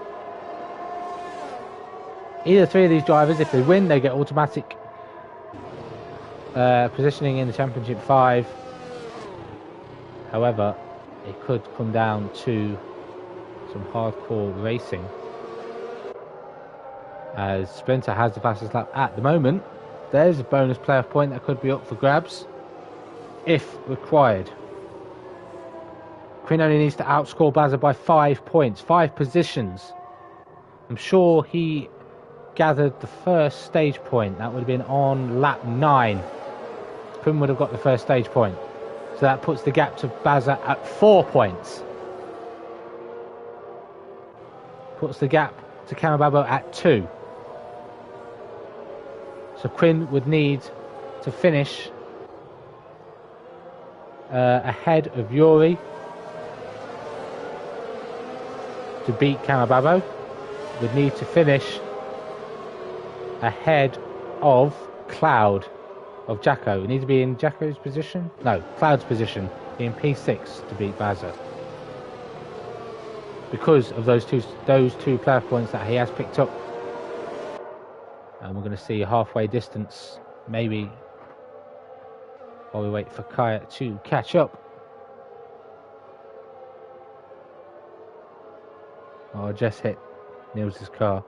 Either three of these drivers, if they win, they get automatic positioning in the Championship 5. However, it could come down to some hardcore racing, as Splinter has the fastest lap at the moment. There's a bonus playoff point that could be up for grabs if required. Quinn only needs to outscore Bazza by 5 points, 5 positions. I'm sure he gathered the first stage point. That would have been on lap 9. Quinn would have got the first stage point. So that puts the gap to Bazza at 4 points. Puts the gap to Kamababo at 2. So Quinn would need to finish ahead of Yuri to beat Kamababo. Would need to finish ahead of Cloud, of Jacko. We need to be in Jacko's position? No, Cloud's position, in P6 to beat Bazza. Because of those two playoff points that he has picked up. And we're going to see a halfway distance, maybe, while we wait for Kaya to catch up. Oh, just hit Niels' car.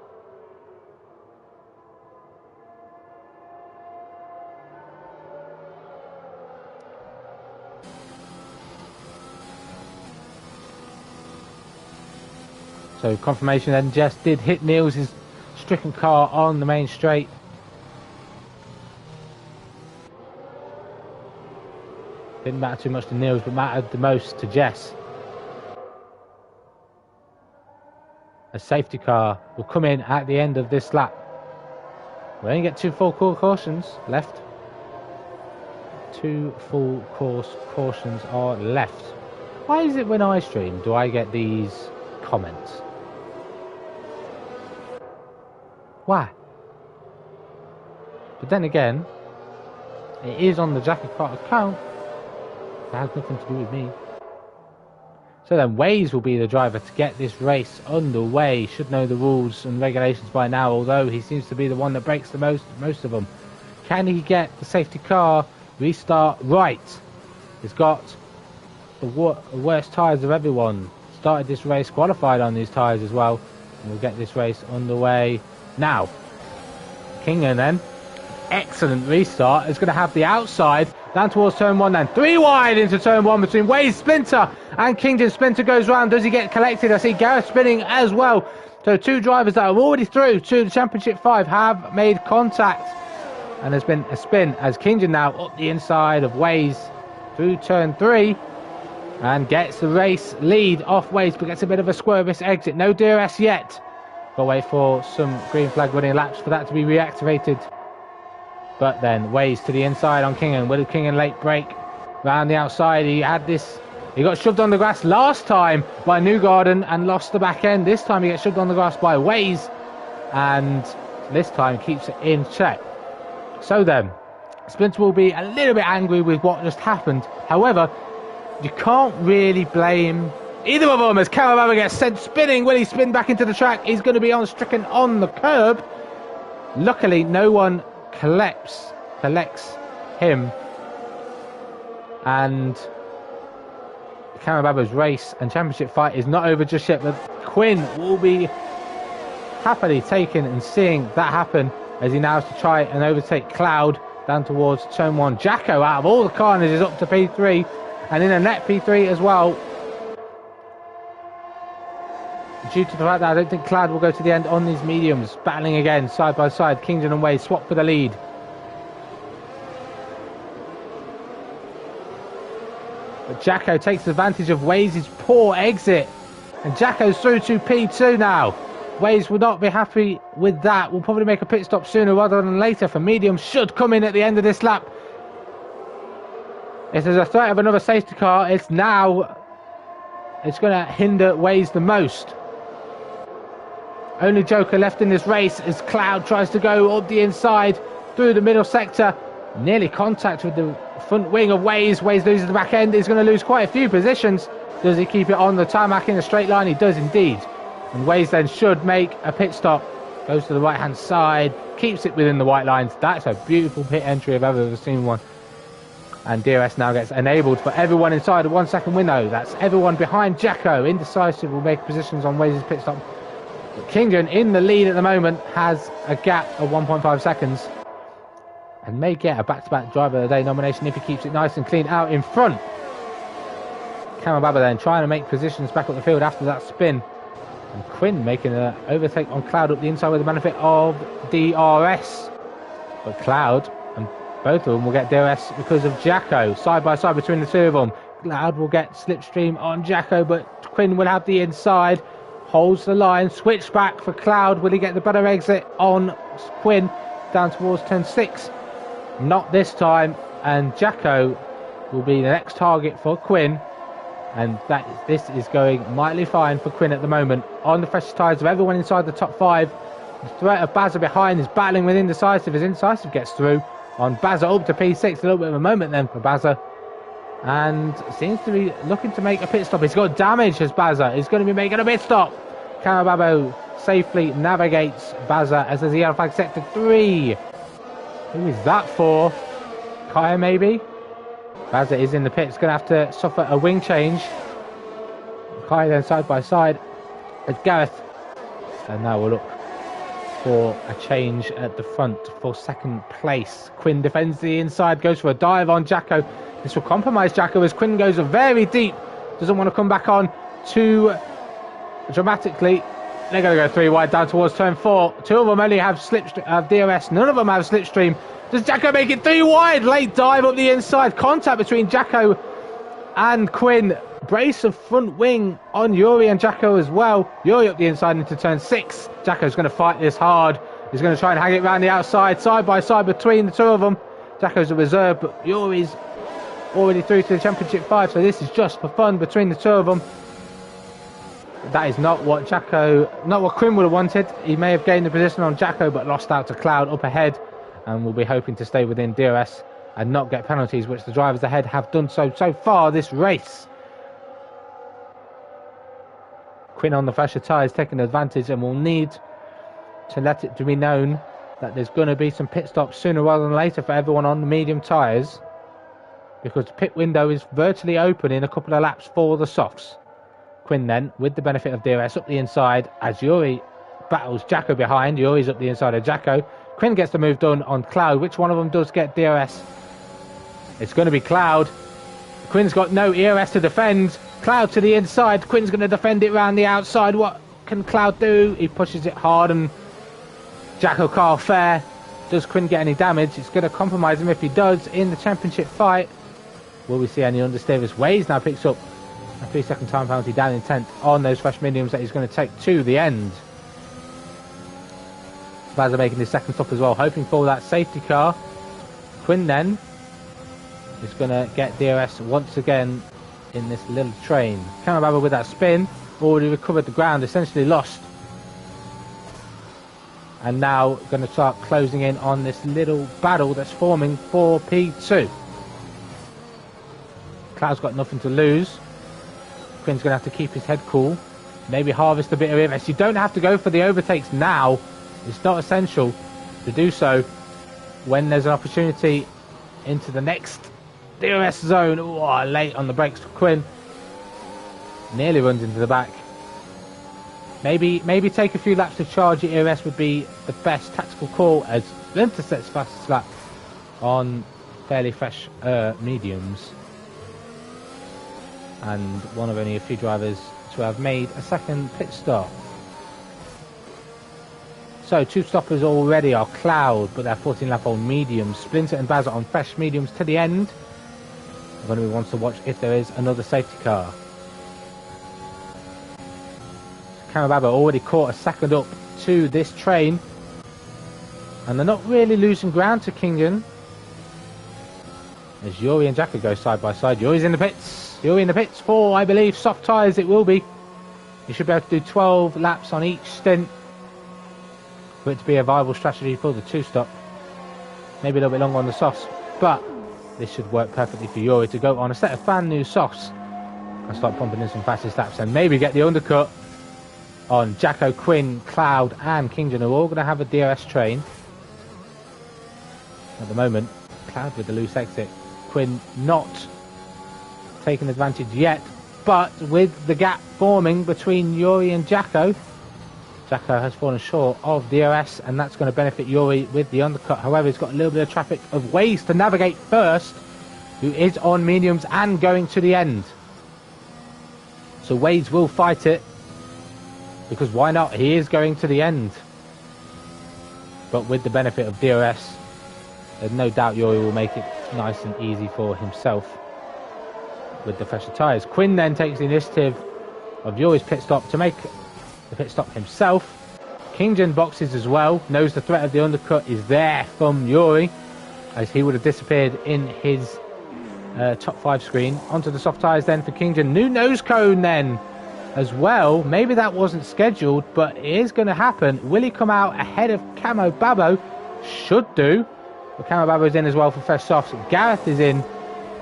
So confirmation then, Jess did hit Niels' stricken car on the main straight. Didn't matter too much to Niels, but mattered the most to Jess. A safety car will come in at the end of this lap. We only get 2 full course cautions left. 2 full course cautions are left. Why is it when I stream do I get these comments? Why? But then again, it is on the JACKOCAR account. It has nothing to do with me. So then Waze will be the driver to get this race underway. Should know the rules and regulations by now, although he seems to be the one that breaks the most of them. Can he get the safety car restart right? He's got the worst tyres of everyone. Started this race, qualified on these tyres as well. And we'll get this race underway now. Kingan then, excellent restart. Is going to have the outside down towards turn 1 then. 3 wide into turn 1 between Waze, Splinter and Kingdom. Splinter goes round. Does he get collected? I see Gareth spinning as well. So 2 drivers that are already through to the Championship 5 have made contact. And there's been a spin as Kingdom now up the inside of Waze through turn 3. And gets the race lead off Waze, but gets a bit of a swerveless exit. No DRS yet. Got to wait for some green flag running laps for that to be reactivated. But then Waze to the inside on Kingan. Will Kingan late break round the outside? He got shoved on the grass last time by Newgarden and lost the back end. This time he gets shoved on the grass by Waze, and this time keeps it in check. So then, Splinter will be a little bit angry with what just happened. However, you can't really blame either of them as Kamababa gets sent spinning. Will he spin back into the track? He's going to be stricken on the curb. Luckily, no one collects him, and Kamababa's race and championship fight is not over just yet, but Quinn will be happily taking and seeing that happen as he now has to try and overtake Cloud down towards turn 1. Jacko out of all the corners is up to P3 and in a net P3 as well. Due to the fact that I don't think Cloud will go to the end on these mediums. Battling again side by side. Kingdon and Wade swap for the lead. But Jacko takes advantage of Wade's poor exit. And Jacko's through to P2 now. Waze will not be happy with that. Will probably make a pit stop sooner rather than later for medium. Should come in at the end of this lap. If there's a threat of another safety car, it's going to hinder Waze the most. Only Joker left in this race as Cloud tries to go up the inside through the middle sector. Nearly contact with the front wing of Waze. Waze loses the back end. He's going to lose quite a few positions. Does he keep it on the tarmac in a straight line? He does indeed. And Waze then should make a pit stop. Goes to the right hand side. Keeps it within the white lines. That's a beautiful pit entry if I've ever seen one. And DRS now gets enabled for everyone inside a 1 second window. That's everyone behind Jacko. Indecisive will make positions on Waze's pit stop. But Kingdon in the lead at the moment has a gap of 1.5 seconds. And may get a back-to-back driver of the day nomination if he keeps it nice and clean out in front. Kamababa then trying to make positions back up the field after that spin. And Quinn making an overtake on Cloud up the inside with the benefit of DRS. But Cloud and both of them will get DRS because of Jacko. Side by side between the two of them. Cloud will get slipstream on Jacko, but Quinn will have the inside. Holds the line. Switch back for Cloud. Will he get the better exit on Quinn down towards turn 6? Not this time. And Jacko will be the next target for Quinn. And this is going mightily fine for Quinn at the moment. On the freshest tyres of everyone inside the top 5. The threat of Bazza behind is battling with Indecisive as Indecisive gets through on Bazza up to P6. A little bit of a moment then for Bazza. And seems to be looking to make a pit stop. He's got damage as Bazza is going to be making a pit stop. Kamababo safely navigates Bazza as the yellow flag sector 3. Who is that for? Kaya maybe? Bazza is in the pit. It's going to have to suffer a wing change. Kaya then side by side at Gareth. And now we'll look for a change at the front for second place. Quinn defends the inside, goes for a dive on Jacko. This will compromise Jacko as Quinn goes very deep. Doesn't want to come back on too dramatically. They're going to go 3 wide down towards turn 4. 2 of them only have DRS. None of them have slipstream. Does Jacko make it 3 wide? Late dive up the inside. Contact between Jacko and Quinn. Brace of front wing on Yuri and Jacko as well. Yuri up the inside into turn 6. Jacko's going to fight this hard. He's going to try and hang it around the outside, side by side between the two of them. Jacko's a reserve, but Yuri's already through to the championship 5, so this is just for fun between the two of them. That is not what Quinn would have wanted. He may have gained the position on Jacko, but lost out to Cloud up ahead, and will be hoping to stay within DRS and not get penalties, which the drivers ahead have done so far this race. Quinn on the fresher tyres taking advantage, and will need to let it to be known that there's going to be some pit stops sooner rather than later for everyone on the medium tyres, because the pit window is virtually open in a couple of laps for the softs. Quinn then, with the benefit of DRS up the inside, as Yuri battles Jacko behind. Yuri's up the inside of Jacko. Quinn gets the move done on Cloud. Which one of them does get DRS? It's going to be Cloud. Quinn's got no ERS to defend. Cloud to the inside. Quinn's going to defend it around the outside. What can Cloud do? He pushes it hard, and JACKOCAR fair. Does Quinn get any damage? It's going to compromise him if he does in the championship fight. Will we see any understeers? Waze now picks up a 3-second time penalty down in 10th on those fresh mediums that he's going to take to the end. Bazza making his second stop as well, hoping for that safety car. Quinn then is going to get DRS once again in this little train. Kamababa with that spin, already recovered the ground, essentially lost. And now going to start closing in on this little battle that's forming for P2. Cloud's got nothing to lose. Quinn's going to have to keep his head cool. Maybe harvest a bit of ERS. You don't have to go for the overtakes now. It's not essential to do so when there's an opportunity into the next DRS zone. Oh, late on the brakes for Quinn. Nearly runs into the back. Maybe take a few laps to charge your ERS would be the best tactical call, as Splinter sets fastest lap on fairly fresh mediums. And one of only a few drivers to have made a second pit stop. So, two stoppers already are Cloud, but they're 14 lap old mediums. Splinter and Baz on fresh mediums to the end. I'm going to be ones to watch if there is another safety car. Kamababa already caught a second up to this train. And they're not really losing ground to Kingen. As Yuri and Jacko go side by side. Yuri's in the pits. Yuri in the pits for, I believe, soft tyres it will be. You should be able to do 12 laps on each stint for it to be a viable strategy for the two-stop. Maybe a little bit longer on the softs, but this should work perfectly for Yuri to go on a set of brand new softs and start pumping in some fastest laps and maybe get the undercut on Jacko, Quinn, Cloud and Kingen, who are all going to have a DRS train. At the moment, Cloud with the loose exit. Quinn not taking advantage yet, but with the gap forming between Yuri and Jacko, Jacko has fallen short of DRS, and that's going to benefit Yuri with the undercut. However, he's got a little bit of traffic of Waze to navigate first, who is on mediums and going to the end. So Waze will fight it, because why not? He is going to the end. But with the benefit of DRS, there's no doubt Yuri will make it nice and easy for himself with the fresher tyres. Quinn then takes the initiative of Yuri's pit stop to make the pit stop himself. Kingen boxes as well, knows the threat of the undercut is there from Yuri, as he would have disappeared in his top 5 screen. Onto the soft tyres then for Kingen. New nose cone then as well. Maybe that wasn't scheduled, but it is going to happen. Will he come out ahead of Camo Babo? Should do. But Camo Babo is in as well for fresh softs. Gareth is in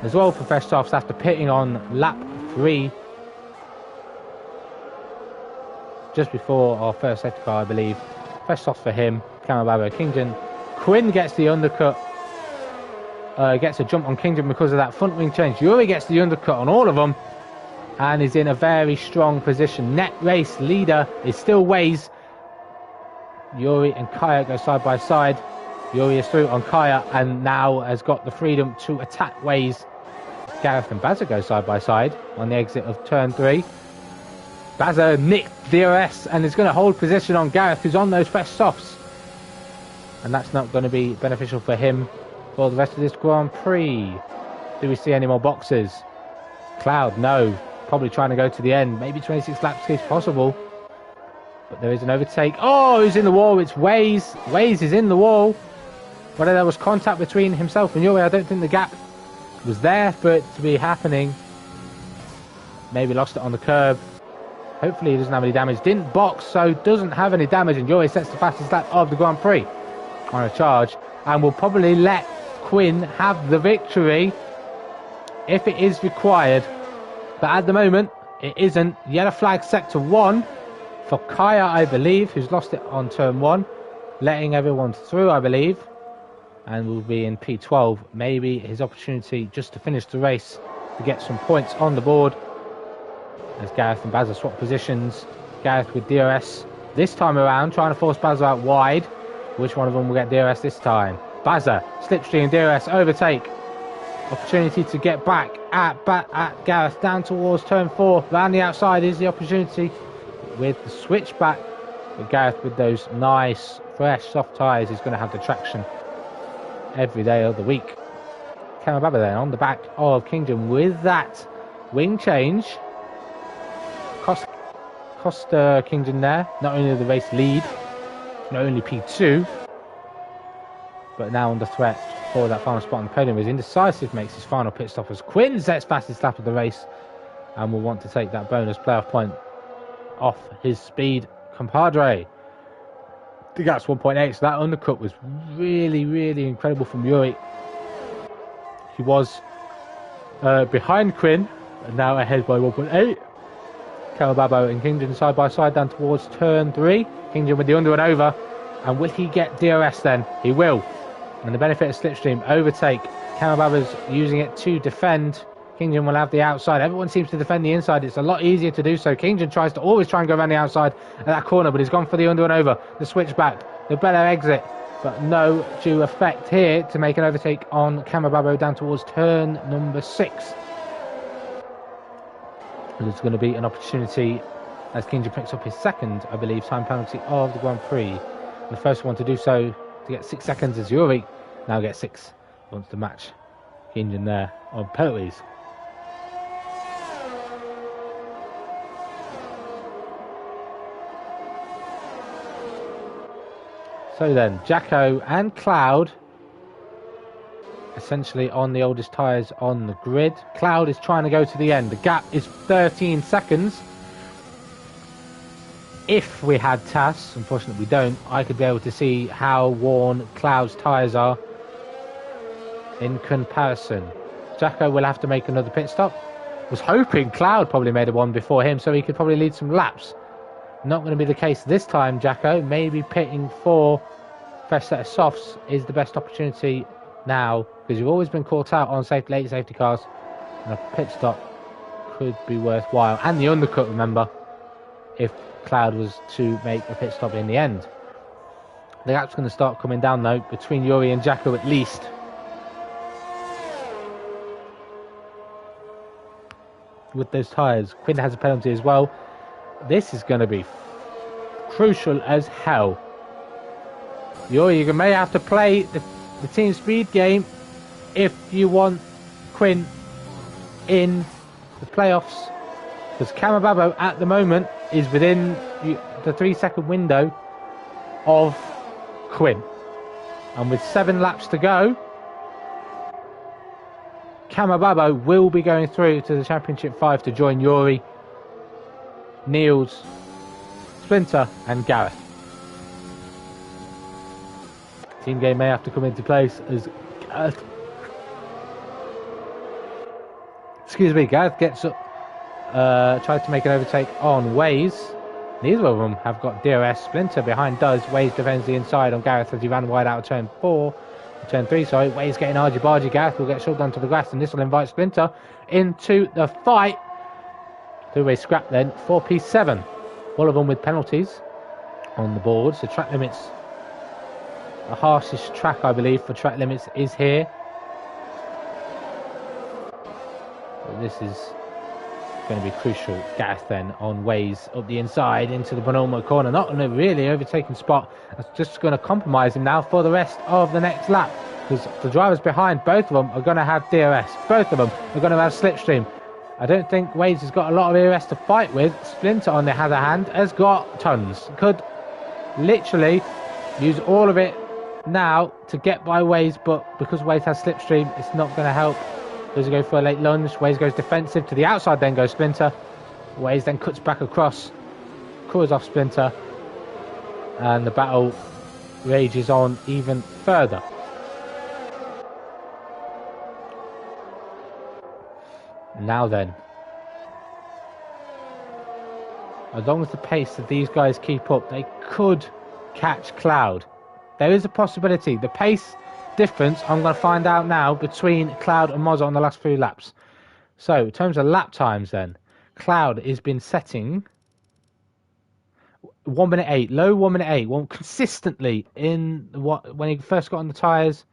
as well for fresh softs after pitting on lap 3. Just before our first safety car, I believe. Fresh softs for him. Camo Babo, Kingen. Quinn gets the undercut. Gets a jump on Kingen because of that front wing change. Yuri gets the undercut on all of them and is in a very strong position. Net race leader is still Waze. Yuri and Kaya go side by side. Yuri is through on Kaya and now has got the freedom to attack Waze. Gareth and Bazza go side by side on the exit of turn 3. Bazza nicked DRS and is going to hold position on Gareth, who's on those fresh softs. And that's not going to be beneficial for him for the rest of this Grand Prix. Do we see any more boxes? Cloud, no. Probably trying to go to the end. Maybe 26 laps is possible. But there is an overtake. Oh, he's in the wall. It's Waze. Waze is in the wall. Whether there was contact between himself and Yuri, I don't think the gap was there for it to be happening. Maybe lost it on the curb. Hopefully he doesn't have any damage. Didn't box, so doesn't have any damage. And Yuri sets the fastest lap of the Grand Prix on a charge. And will probably let Quinn have the victory if it is required. But at the moment, it isn't. Yellow flag sector 1 for Kaya, I believe, who's lost it on turn 1. Letting everyone through, I believe. And will be in P12. Maybe his opportunity just to finish the race to get some points on the board. As Gareth and Bazza swap positions. Gareth with DRS this time around, trying to force Bazza out wide. Which one of them will get DRS this time? Bazza, slipstream DRS, overtake. Opportunity to get back at Gareth down towards turn 4. Round the outside is the opportunity with the switchback. But Gareth with those nice, fresh, soft tyres is going to have the traction every day of the week. Kamababa then on the back of Kingdom with that wing change. Cost Kingdom there. Not only the race lead, not only P2, but now under threat for that final spot on the podium. Is Indecisive makes his final pit stop as Quinn sets fastest lap of the race and will want to take that bonus playoff point off his speed compadre. The gap's 1.8, so that undercut was really, really incredible from Yuri. He was behind Quinn, and now ahead by 1.8. Kalababo and Kingdom side by side down towards turn 3. Kingdom with the under and over. And will he get DRS then? He will. And the benefit of slipstream overtake. Kamababa's using it to defend. Kingdom will have the outside. Everyone seems to defend the inside. It's a lot easier to do so. Kingdom tries to always try and go around the outside at that corner, but he's gone for the under and over. The switchback, the better exit, but no due effect here to make an overtake on Kamababo down towards turn number 6. There's going to be an opportunity as Kingdom picks up his second, I believe, time penalty of the Grand Prix. The first one to do so to get 6 seconds is Yuri. Now gets 6 once the match. Kingdom there on penalties. So then, Jacko and Cloud essentially on the oldest tyres on the grid. Cloud is trying to go to the end. The gap is 13 seconds. If we had TAS, unfortunately we don't, I could be able to see how worn Cloud's tyres are in comparison. Jacko will have to make another pit stop. Was hoping Cloud probably made a one before him so he could probably lead some laps. Not going to be the case this time, Jacko. Maybe pitting for fresh set of softs is the best opportunity now, because you've always been caught out on late safety cars, and a pit stop could be worthwhile. And the undercut, remember, if Cloud was to make a pit stop in the end. The gap's going to start coming down though, between Yuri and Jacko at least. With those tyres, Quinn has a penalty as well. This is going to be crucial as hell. Yuri, you may have to play the team speed game if you want Quinn in the playoffs, because Kamababo at the moment is within the 3-second window of Quinn, and with 7 laps to go, Kamababo will be going through to the Championship 5 to join Yuri, Niels, Splinter and Gareth. Team game may have to come into place as Gareth, Gareth gets up, tries to make an overtake on Waze. Neither of them have got DRS. Splinter behind does. Waze defends the inside on Gareth as he ran wide out of turn 3, sorry. Waze getting argy-bargy. Gareth will get shoved onto the grass, and this will invite Splinter into the fight. Two-way scrap then for P7. All of them with penalties on the board. So track limits, the harshest track I believe for track limits is here. But this is going to be crucial. Gareth then on Waze up the inside into the penultimate corner. Not in a really overtaken spot. That's just going to compromise him now for the rest of the next lap, because the drivers behind, both of them are going to have DRS. Both of them are going to have slipstream. I don't think Waze has got a lot of ERS to fight with. Splinter, on the other hand, has got tons. Could literally use all of it now to get by Waze, but because Waze has slipstream, it's not going to help. Does he go for a late lunge? Waze goes defensive to the outside, then goes Splinter. Waze then cuts back across, covers off Splinter, and the battle rages on even further. Now then, as long as the pace that these guys keep up, they could catch Cloud. There is a possibility. The pace difference, I'm going to find out now, between Cloud and Mozza on the last few laps. So, in terms of lap times then, Cloud has been setting 1 minute 8, low 1 minute 8, well, consistently when he first got on the tyres,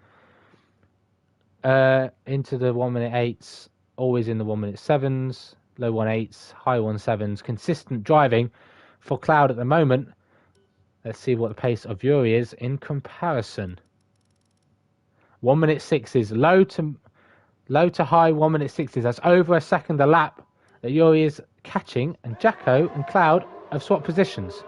into the 1 minute 8s, always in the 1 minute 7s, low 1.8s, high 1.7s, consistent driving for Cloud at the moment. Let's see what the pace of Yuri is in comparison. 1 minute 6s, low to high 1 minute 6s. That's over a second a lap that Yuri is catching, and Jacko and Cloud have swapped positions.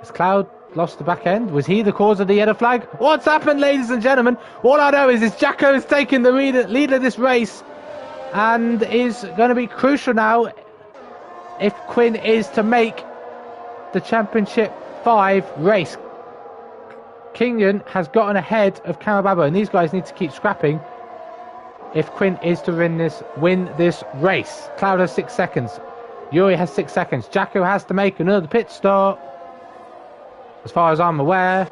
Has Cloud lost the back end? Was he the cause of the yellow flag? What's happened, ladies and gentlemen? All I know is Jacko is taking the lead of this race, and is going to be crucial now if Quinn is to make the Championship 5 race. Kenyon has gotten ahead of Kamababo, and these guys need to keep scrapping if Quinn is to win this race. Cloud has 6 seconds. Yuri has 6 seconds. Jacko has to make another pit stop, as far as I'm aware,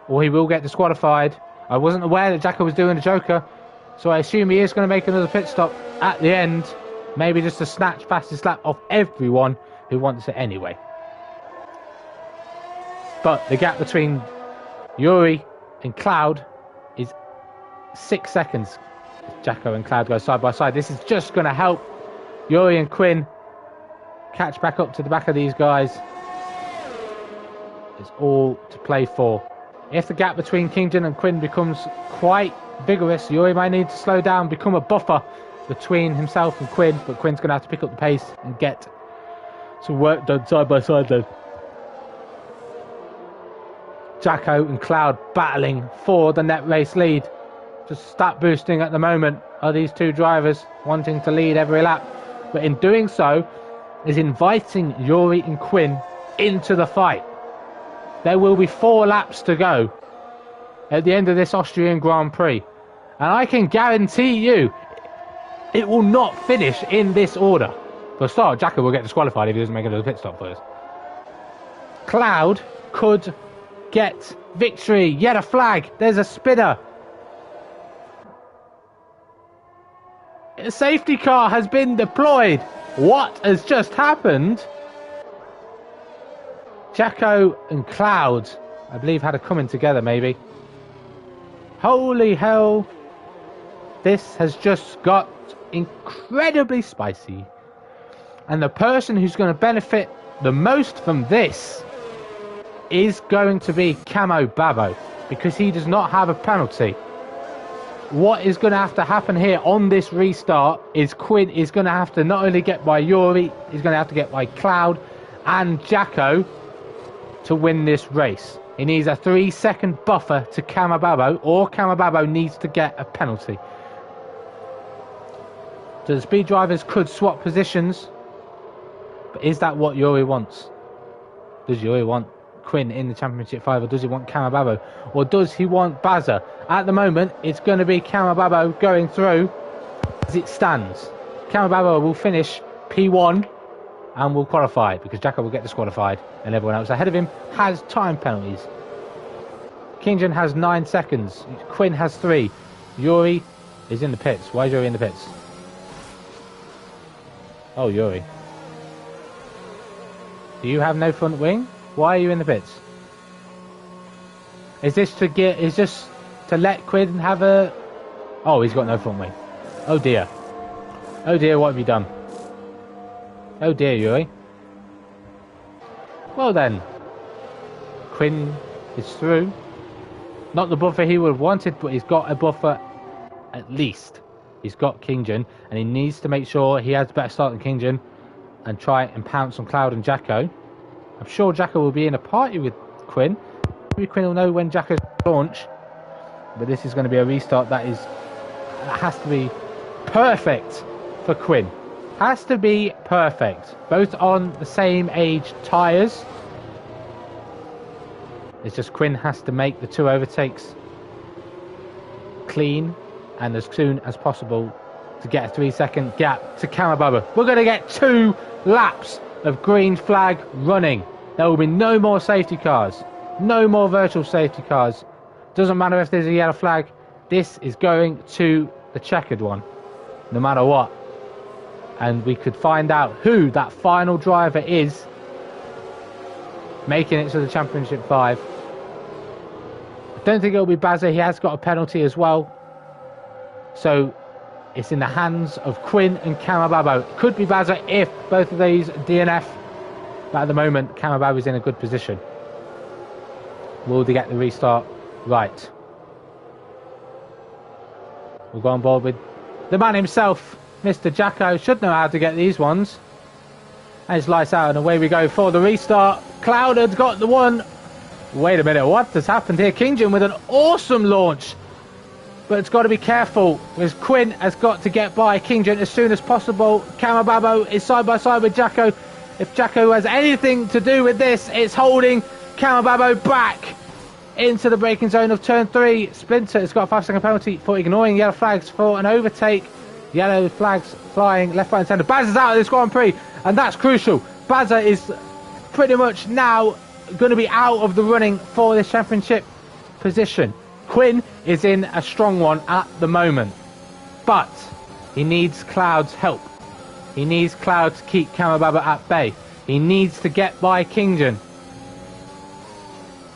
or he will get disqualified. I wasn't aware that Jacko was doing a joker, So I assume he is going to make another pit stop at the end. Maybe just to snatch fastest lap off everyone who wants it anyway. But the gap between Yuri and Cloud is 6 seconds. Jacko and Cloud go side by side. This is just going to help Yuri and Quinn catch back up to the back of these guys. It's all to play for. If the gap between Kingdon and Quinn becomes quite vigorous, Yuri might need to slow down, become a buffer between himself and Quinn, but Quinn's going to have to pick up the pace and get some work done side by side then. Jacko and Cloud battling for the net race lead. Just stat boosting at the moment are these two drivers wanting to lead every lap, but in doing so is inviting Yuri and Quinn into the fight. There will be 4 laps to go at the end of this Austrian Grand Prix, and I can guarantee you it will not finish in this order. For a start, Jacko will get disqualified if he doesn't make another pit stop first. Cloud could get victory. Yet a flag. There's a spinner. A safety car has been deployed. What has just happened? Jacko and Cloud, I believe, had a coming together maybe. Holy hell. This has just got incredibly spicy. And the person who's going to benefit the most from this is going to be Camo Babo, because he does not have a penalty. What is going to have to happen here on this restart is Quinn is going to have to not only get by Yuri, he's going to have to get by Cloud and Jacko to win this race. He needs a 3-second buffer to Camo Babo, or Camo Babo needs to get a penalty. So the speed drivers could swap positions, but is that what Yuri wants? Does Yuri want Quinn in the Championship 5, or does he want Camo Babo, or does he want Bazza? At the moment it's going to be Camo Babo going through as it stands. Camo Babo will finish P1 and will qualify, because Jacko will get disqualified and everyone else ahead of him has time penalties. Kingdon has 9 seconds, Quinn has 3. Yuri is in the pits. Why is Yuri in the pits? Oh, Yuri, do you have no front wing? Why are you in the pits? Is this to get? Is this to let Quinn have a? Oh, he's got no front wing. Oh dear. Oh dear, what have you done? Oh dear, Yuri. Well then, Quinn is through. Not the buffer he would have wanted, but he's got a buffer at least. He's got Kingdon, and he needs to make sure he has a better start than Kingdon and try and pounce on Cloud and Jacko. I'm sure Jacko will be in a party with Quinn. Maybe Quinn will know when Jacko's launch. But this is going to be a restart that has to be perfect for Quinn. Has to be perfect. Both on the same age tyres. It's just Quinn has to make the 2 overtakes clean and as soon as possible to get a 3-second gap to Camo Babo. We're going to get 2 laps of green flag running. There will be no more safety cars, no more virtual safety cars. Doesn't matter if there's a yellow flag, this is going to the checkered one, no matter what. And we could find out who that final driver is making it to the Championship 5. I don't think it'll be Bazza. He has got a penalty as well, so it's in the hands of Quinn and Camo Babo. It could be Bazza if both of these DNF, but at the moment Camo Babo is in a good position. Will they get the restart right? We'll go on board with the man himself, Mr. Jacko. Should know how to get these ones. And it's lights out and away we go for the restart. Cloud has got the one. Wait a minute, what has happened here? Kingdon with an awesome launch. But it's got to be careful, because Quinn has got to get by Kingdon as soon as possible. Camo Babo is side by side with Jacko. If Jacko has anything to do with this, it's holding Camo Babo back into the braking zone of turn 3. Splinter has got a 5-second penalty for ignoring yellow flags for an overtake. Yellow flags flying left, right and centre. Bazza's out of this Grand Prix, and that's crucial. Bazza is pretty much now going to be out of the running for this championship position. Quinn is in a strong one at the moment. But he needs Cloud's help. He needs Cloud to keep Kamababa at bay. He needs to get by Kingdon.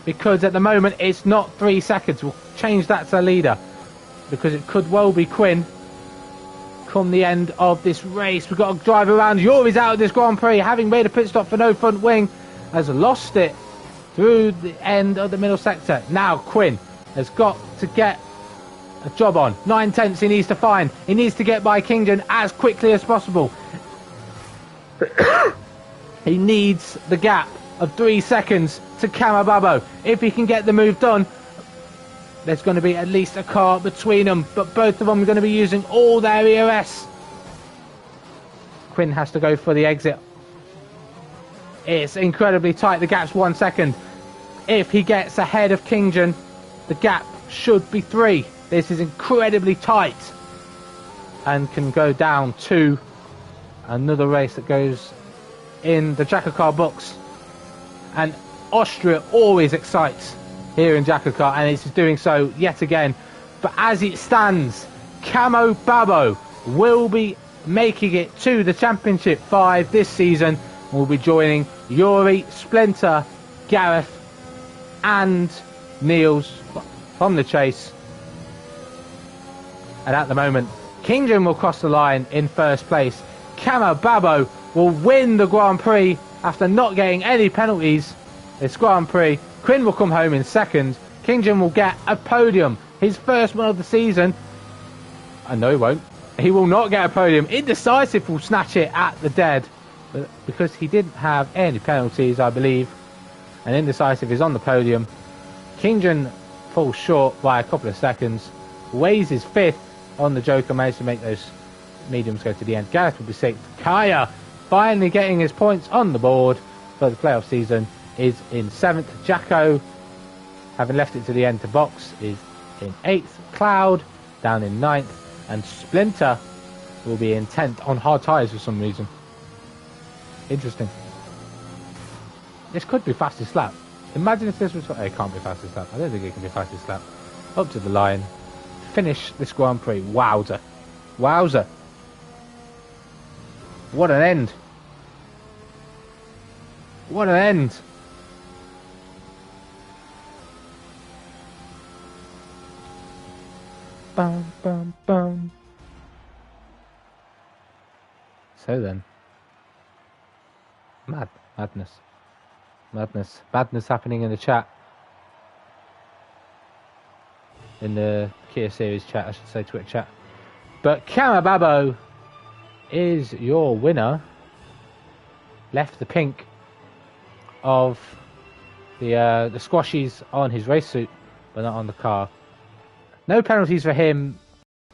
Because at the moment it's not 3 seconds. We'll change that to leader. Because it could well be Quinn. Come the end of this race. We've got to drive around. Yuri's out of this Grand Prix. Having made a pit stop for no front wing. Has lost it through the end of the middle sector. Now Quinn has got to get a job on. 9/10 he needs to find. He needs to get by Kingdon as quickly as possible. He needs the gap of 3 seconds to Kamababo. If he can get the move done, there's going to be at least a car between them, but both of them are going to be using all their EOS. Quinn has to go for the exit. It's incredibly tight. The gap's 1 second. If he gets ahead of Kingdon, the gap should be 3. This is incredibly tight and can go down to another race that goes in the JACKOCAR books. And Austria always excites here in JACKOCAR, and it's doing so yet again. But as it stands, Camo Babo will be making it to the Championship 5 this season. Will be joining Yuri, Splinter, Gareth and Niels from the chase. And at the moment, Kingdon will cross the line in first place. Camo Babo will win the Grand Prix after not getting any penalties this Grand Prix. Quinn will come home in second. Kingdon will get a podium, his first one of the season. No, he won't. He will not get a podium. Indecisive will snatch it at the dead, but because he didn't have any penalties, I believe, and Indecisive is on the podium. Kingdon falls short by a couple of seconds. Waze is 5th on the Joker, managed to make those mediums go to the end. Gareth will be 6th. Kaya, finally getting his points on the board for the playoff season, is in 7th. Jacko, having left it to the end to box, is in 8th. Cloud down in 9th. And Splinter will be in 10th on hard tyres for some reason. Interesting. This could be fastest lap. Imagine if this was... It can't be fastest lap. I don't think it can be fastest lap. Up to the line. Finish this Grand Prix. Wowzer. Wowzer. What an end. What an end. Bum, bum, bum. So then. Madness happening in the chat. In the Kia Series chat, I should say, Twitch chat. But Kamababo is your winner. Left the pink of the squashies on his race suit, but not on the car. No penalties for him.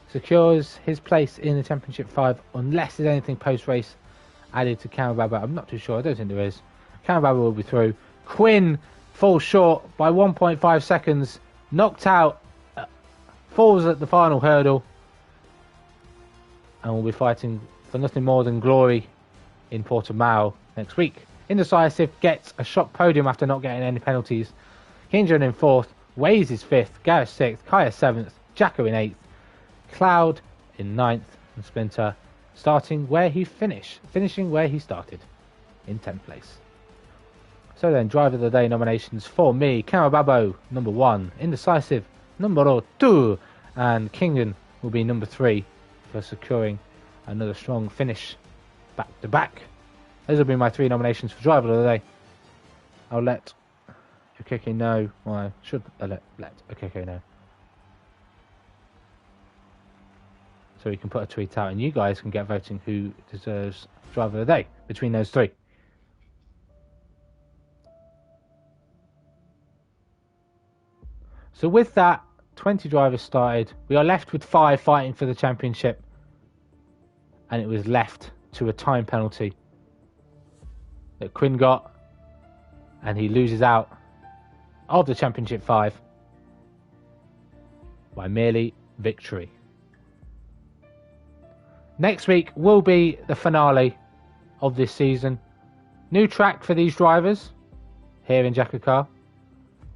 Secures his place in the Championship 5 unless there's anything post-race added to Kamababa. I'm not too sure. I don't think there is. Kamababa will be through. Quinn falls short by 1.5 seconds. Knocked out. Falls at the final hurdle. And will be fighting for nothing more than glory in Portimao next week. Indecisive gets a shock podium after not getting any penalties. Kingdon in 4th. Waze is 5th. Gareth 6th. Kaya 7th. Jacko in 8th. Cloud in 9th. And Splinter finishing where he started, in 10th place. So then, Driver of the Day nominations for me: Kamababo, number 1, Indecisive, number 2, and Kingdon will be number 3 for securing another strong finish back to back. Those will be my 3 nominations for Driver of the Day. I'll let Okeke know. Well, I should let Okeke know, so we can put a tweet out and you guys can get voting who deserves Driver of the Day between those 3. So with that, 20 drivers started. We are left with 5 fighting for the championship, and it was left to a time penalty that Quinn got, and he loses out of the Championship 5 by merely victory. Next week will be the finale of this season. New track for these drivers here in JACKOCAR.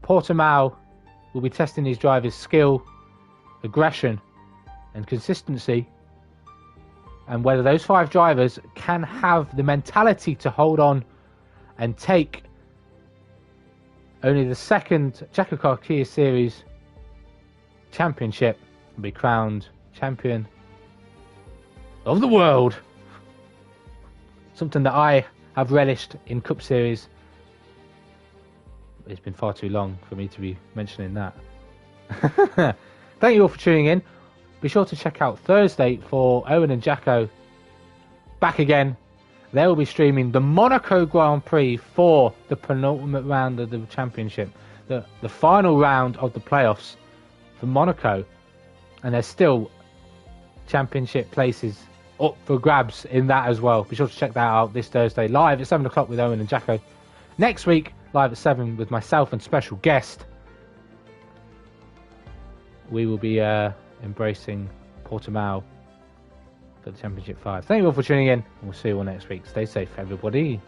Portimao will be testing these drivers' skill, aggression and consistency and whether those 5 drivers can have the mentality to hold on and take only the second JACKOCAR Kia Series championship and be crowned champion of the world. Something that I have relished in Cup Series. It's been far too long for me to be mentioning that. Thank you all for tuning in. Be sure to check out Thursday for Owen and Jacko back again. They will be streaming the Monaco Grand Prix for the penultimate round of the championship, the final round of the playoffs for Monaco, and there's still championship places up for grabs in that as well. Be sure to check that out this Thursday live at 7 o'clock with Owen and Jacko. Next week live at 7 with myself and special guest. We will be embracing Portimao for the Championship 5. Thank you all for tuning in, and we'll see you all next week. Stay safe, everybody.